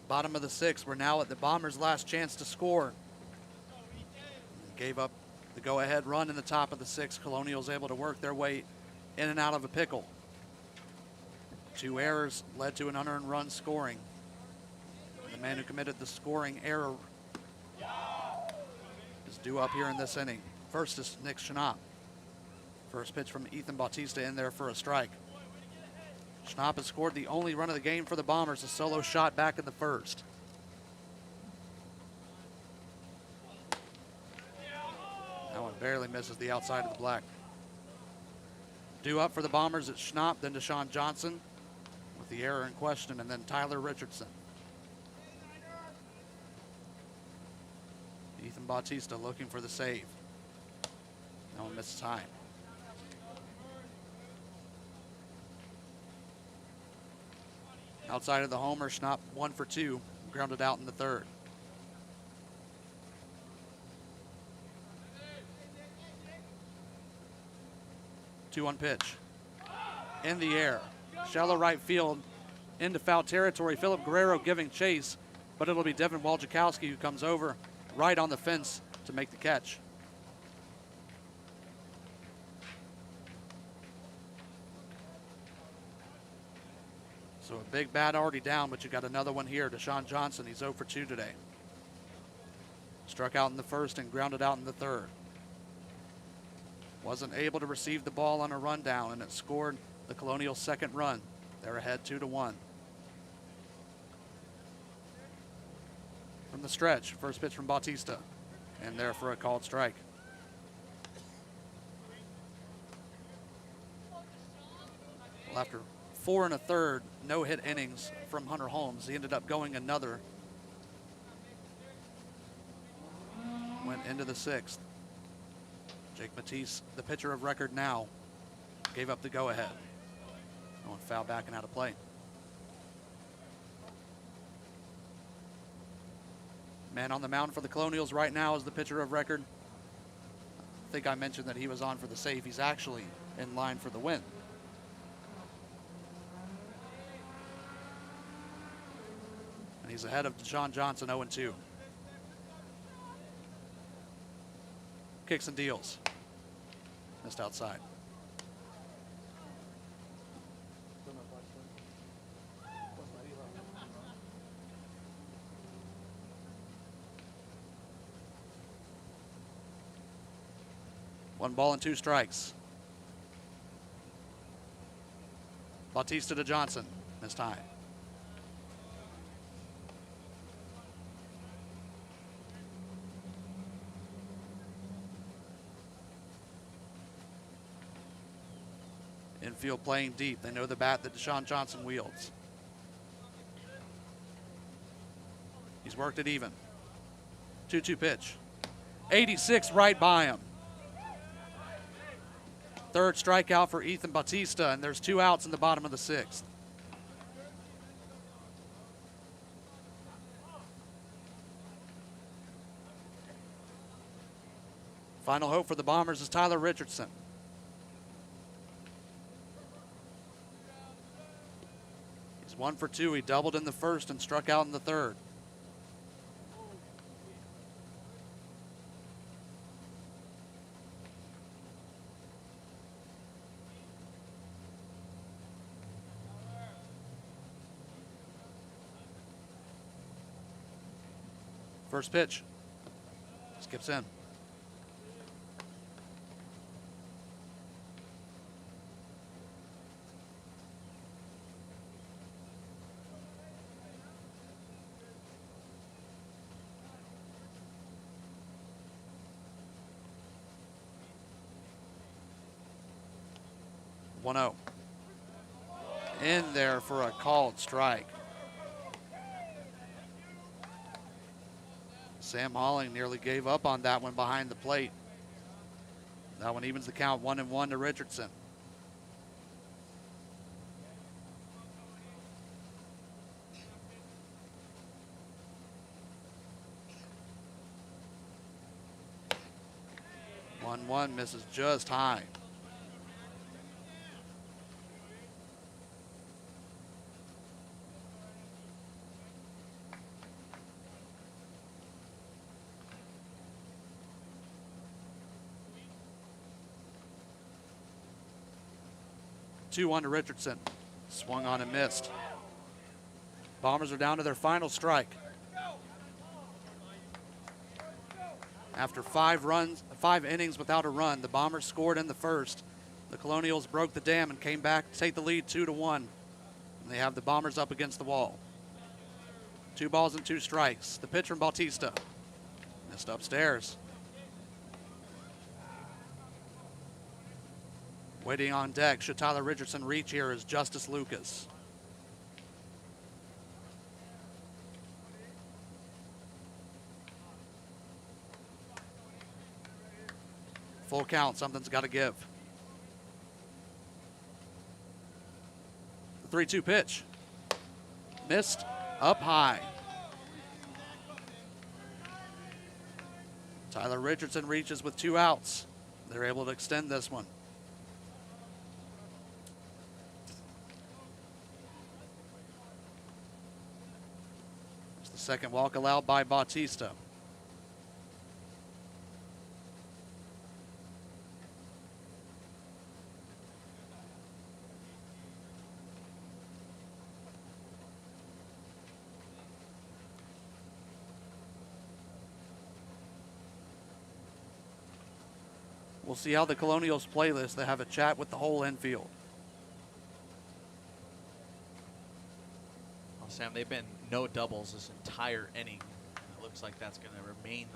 Bottom of the 6th. We're now at the Bombers' last chance to score. Gave up the go-ahead run in the top of the 6th. Colonials able to work their way in and out of a pickle. 2 errors led to an unearned run scoring. The man who committed the scoring error is due up here in this inning. First is Nick Schnapp. First pitch from Ethan Bautista in there for a strike. Schnapp has scored the only run of the game for the Bombers, a solo shot back in the 1st. That one barely misses the outside of the black. Due up for the Bombers at Schnapp, then Deshaun Johnson with the error in question, and then Tyler Richardson. Ethan Bautista looking for the save. No one misses time. Outside of the homer, Schnapp 1 for 2, grounded out in the 3rd. Two-one pitch. In the air. Shallow right field into foul territory. Philip Guerrero giving chase, but it'll be Devin Wojciechowski who comes over right on the fence to make the catch. So a big bat already down, but you got another one here. Deshaun Johnson, he's 0 for 2 today. Struck out in the first and grounded out in the third. Wasn't able to receive the ball on a rundown, and it scored the Colonials' second run. They're ahead 2-1. From the stretch, first pitch from Bautista, and there for a called strike. Well, after 4 1/3 no-hit innings from Hunter Holmes, he ended up going another. Went into the 6th. Jake Matisse, the pitcher of record now, gave up the go-ahead. Going foul back and out of play. Man on the mound for the Colonials right now is the pitcher of record. I think I mentioned that he was on for the save. He's actually in line for the win. And he's ahead of Deshaun Johnson, 0-2. Kicks and deals. Missed outside. One ball and 2 strikes. Bautista to Johnson. Missed high. Infield playing deep. They know the bat that Deshaun Johnson wields. He's worked it even. 2-2 pitch. 86 right by him. Third strikeout for Ethan Bautista, and there's 2 outs in the bottom of the 6th. Final hope for the Bombers is Tyler Richardson. He's 1 for 2. He doubled in the first and struck out in the third. First pitch. Skips in. One-0. In there for a called strike. Sam Holling nearly gave up on that one behind the plate. That one evens the count 1-1 to Richardson. One misses just high. Two-one to Richardson. Swung on and missed. Bombers are down to their final strike. After 5 innings without a run, the Bombers scored in the first. The Colonials broke the dam and came back to take the lead 2-1. And they have the Bombers up against the wall. 2 balls and 2 strikes. The pitch from Bautista. Missed upstairs. Waiting on deck, should Tyler Richardson reach here, is Justice Lucas. Full count, something's got to give. The 3-2 pitch. Missed, up high. Tyler Richardson reaches with 2 outs. They're able to extend this one. It's the second walk allowed by Bautista. We'll see how the Colonials play this. They have a chat with the whole infield. Well, Sam, they've been no doubles this entire inning. It looks like that's going to remain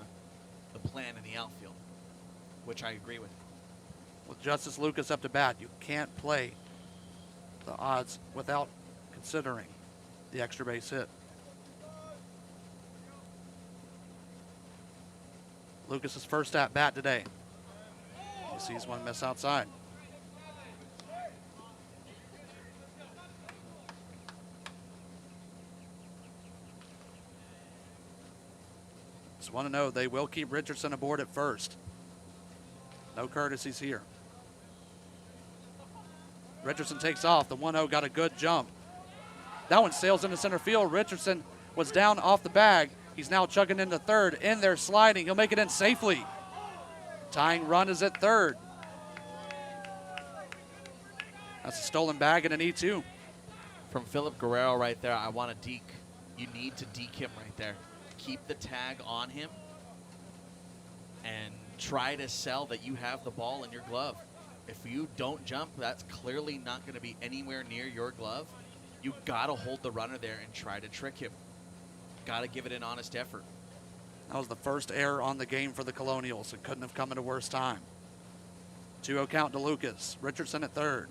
the plan in the outfield, which I agree with. With Justice Lucas up to bat, you can't play the odds without considering the extra base hit. Lucas's first at bat today. He sees one miss outside. It's 1-0. They will keep Richardson aboard at first. No courtesies here. Richardson takes off. The 1-0 got a good jump. That one sails into center field. Richardson was down off the bag. He's now chugging into third. In there sliding. He'll make it in safely. Tying run is at third. That's a stolen bag and an E2. From Philip Guerrero right there, I want to deke. You need to deke him right there. Keep the tag on him and try to sell that you have the ball in your glove. If you don't jump, that's clearly not going to be anywhere near your glove. You got to hold the runner there and try to trick him. Got to give it an honest effort. That was the first error on the game for the Colonials. It couldn't have come at a worse time. 2-0 count to Lucas. Richardson at third.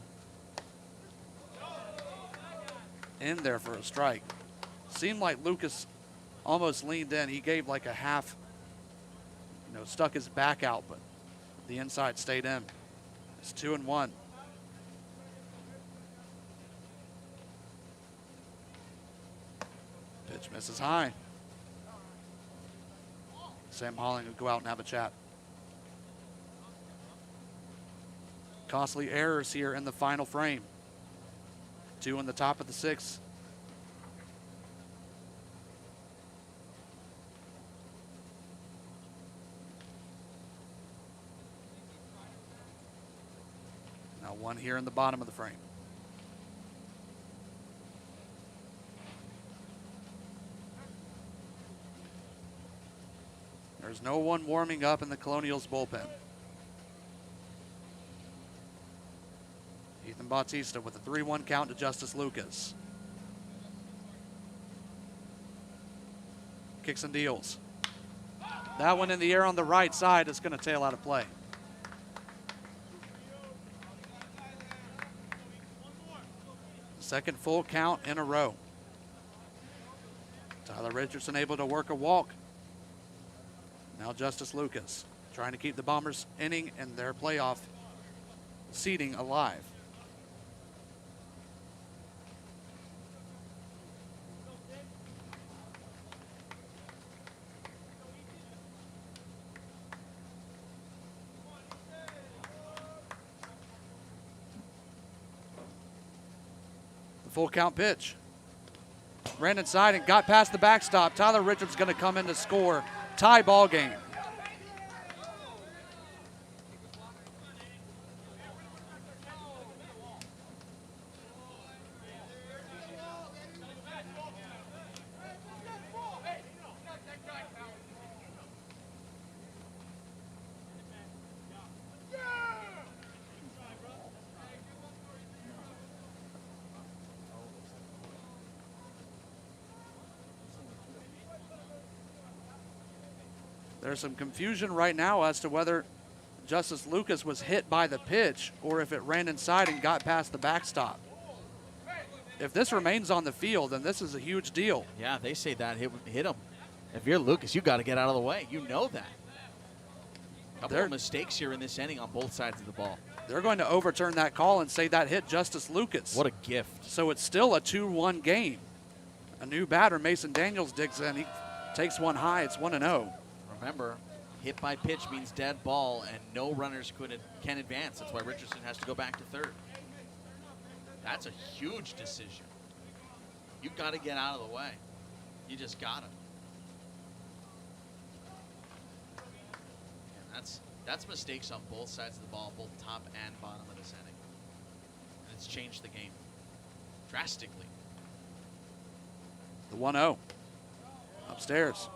In there for a strike. Seemed like Lucas almost leaned in. He gave like a half, stuck his back out, but the inside stayed in. It's 2-1. Pitch misses high. Sam Holling will go out and have a chat. Costly errors here in the final frame. 2 in the top of the 6th. Now 1 here in the bottom of the frame. There's no one warming up in the Colonials bullpen. Ethan Bautista with a 3-1 count to Justice Lucas. Kicks and deals. That one in the air on the right side is going to tail out of play. Second full count in a row. Tyler Richardson able to work a walk. Now Justice Lucas trying to keep the Bombers inning and their playoff seeding alive. The full count pitch. Ran inside and got past the backstop. Tyler Richards going to come in to score. Tie ball game. There's some confusion right now as to whether Justice Lucas was hit by the pitch or if it ran inside and got past the backstop. If this remains on the field, then this is a huge deal. Yeah, they say that hit him. If you're Lucas, you got to get out of the way. You know that. A couple of mistakes here in this inning on both sides of the ball. They're going to overturn that call and say that hit Justice Lucas. What a gift. So it's still a 2-1 game. A new batter, Mason Daniels, digs in. He takes one high. It's 1-0. Remember, hit by pitch means dead ball, and no runners can advance. That's why Richardson has to go back to third. That's a huge decision. You got to get out of the way. You just got to. That's mistakes on both sides of the ball, both top and bottom of this inning. And it's changed the game drastically. The 1-0 upstairs.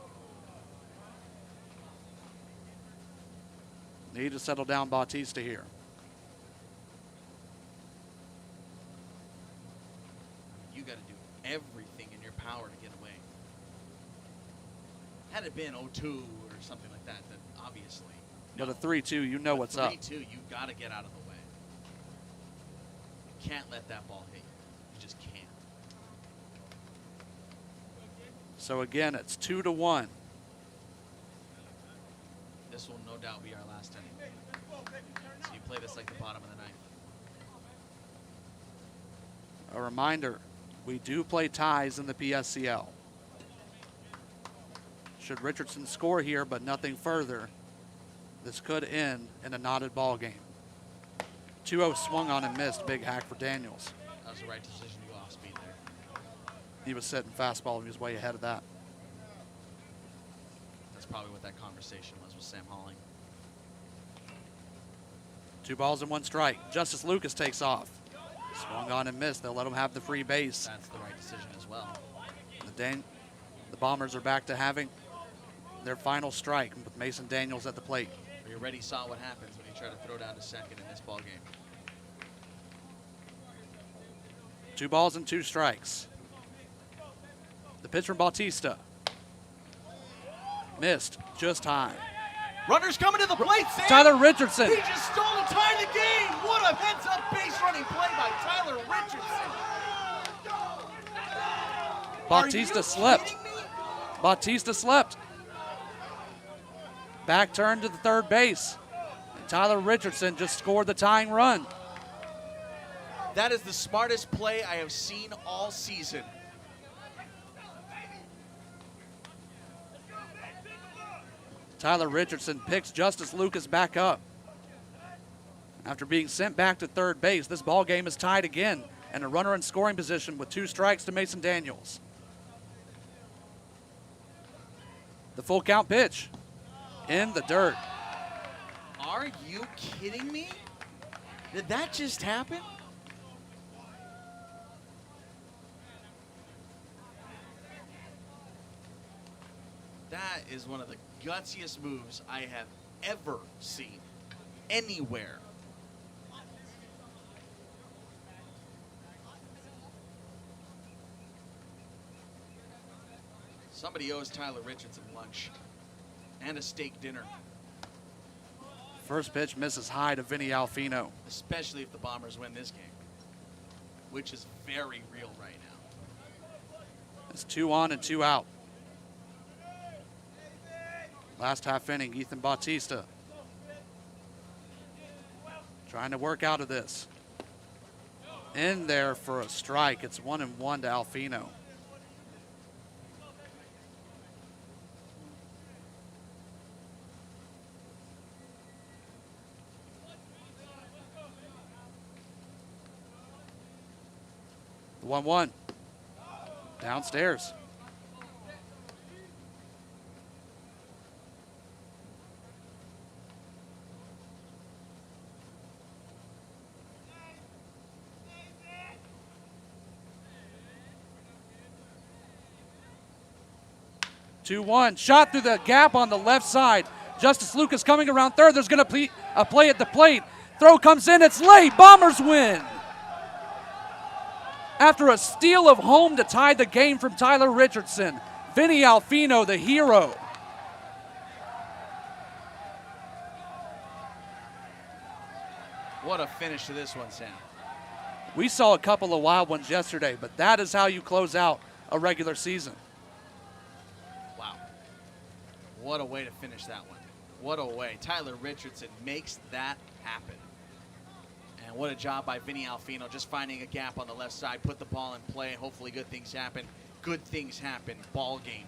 Need to settle down Bautista here. You got to do everything in your power to get away. Had it been 0-2 or something like that, then obviously. But a 3-2, you know what's up. 3-2, you got to get out of the way. You can't let that ball hit you. You just can't. So again, it's 2-1. This will no doubt be our last inning. So you play this like the bottom of the ninth. A reminder, we do play ties in the PSCL. Should Richardson score here, but nothing further, this could end in a knotted ball game. 2-0 swung on and missed. Big hack for Daniels. That was the right decision to go off speed there. He was setting fastball and he was way ahead of that. That's probably what that conversation was with Sam Halling. 2 balls and 1 strike. Justice Lucas takes off. Swung on and missed. They'll let him have the free base. That's the right decision as well. The Bombers are back to having their final strike with Mason Daniels at the plate. You already saw what happens when you try to throw down to second in this ball game. 2 balls and 2 strikes. The pitch from Bautista. Missed just high. Runners coming to the plate, Sam. Tyler Richardson. He just stole to tie the game. What a heads-up base running play by Tyler Richardson. Bautista slept. Bautista slept. Back turn to the third base. And Tyler Richardson just scored the tying run. That is the smartest play I have seen all season. Tyler Richardson picks Justice Lucas back up. After being sent back to third base, this ball game is tied again, and a runner in scoring position with 2 strikes to Mason Daniels. The full count pitch in the dirt. Are you kidding me? Did that just happen? That is one of the gutsiest moves I have ever seen anywhere. Somebody owes Tyler Richardson lunch and a steak dinner, First pitch misses high to Vinny Alfino. especially if the Bombers win this game, which is very real right now. It's 2 on and 2 out. Last half inning, Ethan Bautista trying to work out of this. In there for a strike. It's 1-1 to Alfino. The 1-1 downstairs. Two-one, shot through the gap on the left side. Justice Lucas coming around third. There's going to be a play at the plate. Throw comes in, it's late. Bombers win. After a steal of home to tie the game from Tyler Richardson, Vinny Alfino, the hero. What a finish to this one, Sam. We saw a couple of wild ones yesterday, but that is how you close out a regular season. Wow. What a way to finish that one. What a way. Tyler Richardson makes that happen. And what a job by Vinny Alfino, just finding a gap on the left side, put the ball in play, hopefully good things happen. Good things happen. Ball game.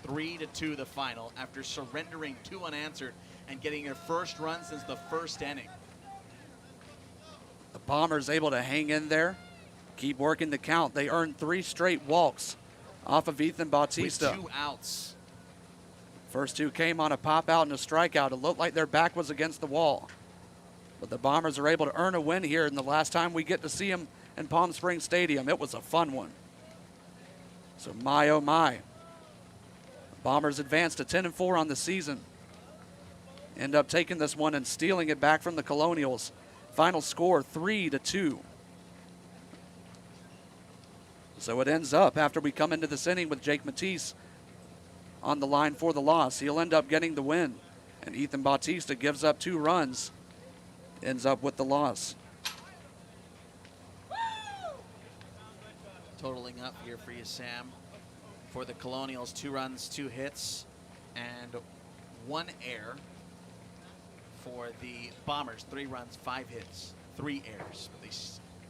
3-2 the final after surrendering 2 unanswered and getting their first run since the first inning. The Bombers able to hang in there, keep working the count. They earned 3 straight walks off of Ethan Bautista. With 2 outs. First 2 came on a pop out and a strikeout. It looked like their back was against the wall. But the Bombers are able to earn a win here, and the last time we get to see them in Palm Springs Stadium, it was a fun one. So my, oh my. Bombers advance to 10-4 on the season. end up taking this one and stealing it back from the Colonials. Final score 3-2. So it ends up after we come into this inning with Jake Matisse on the line for the loss. He'll end up getting the win. And Ethan Bautista gives up 2 runs, ends up with the loss. Totaling up here for you, Sam. For the Colonials, 2 runs, 2 hits, and 1 error. For the Bombers, 3 runs, 5 hits, 3 errors. They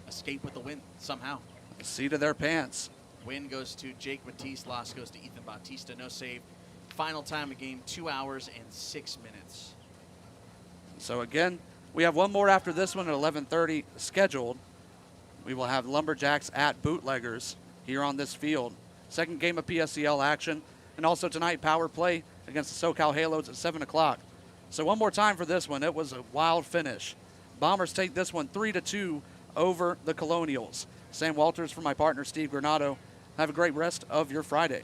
escape with the win somehow. Seat of their pants. Win goes to Jake Matisse, loss goes to Ethan Bautista. No save. Final time of game, 2 hours and 6 minutes. So again, we have one more after this one at 11:30 scheduled. We will have Lumberjacks at Bootleggers here on this field. Second game of PSCL action. And also tonight, power play against the SoCal Halos at 7 o'clock. So one more time for this one. It was a wild finish. Bombers take this one 3-2 over the Colonials. Sam Walters for my partner, Steve Granado. Have a great rest of your Friday.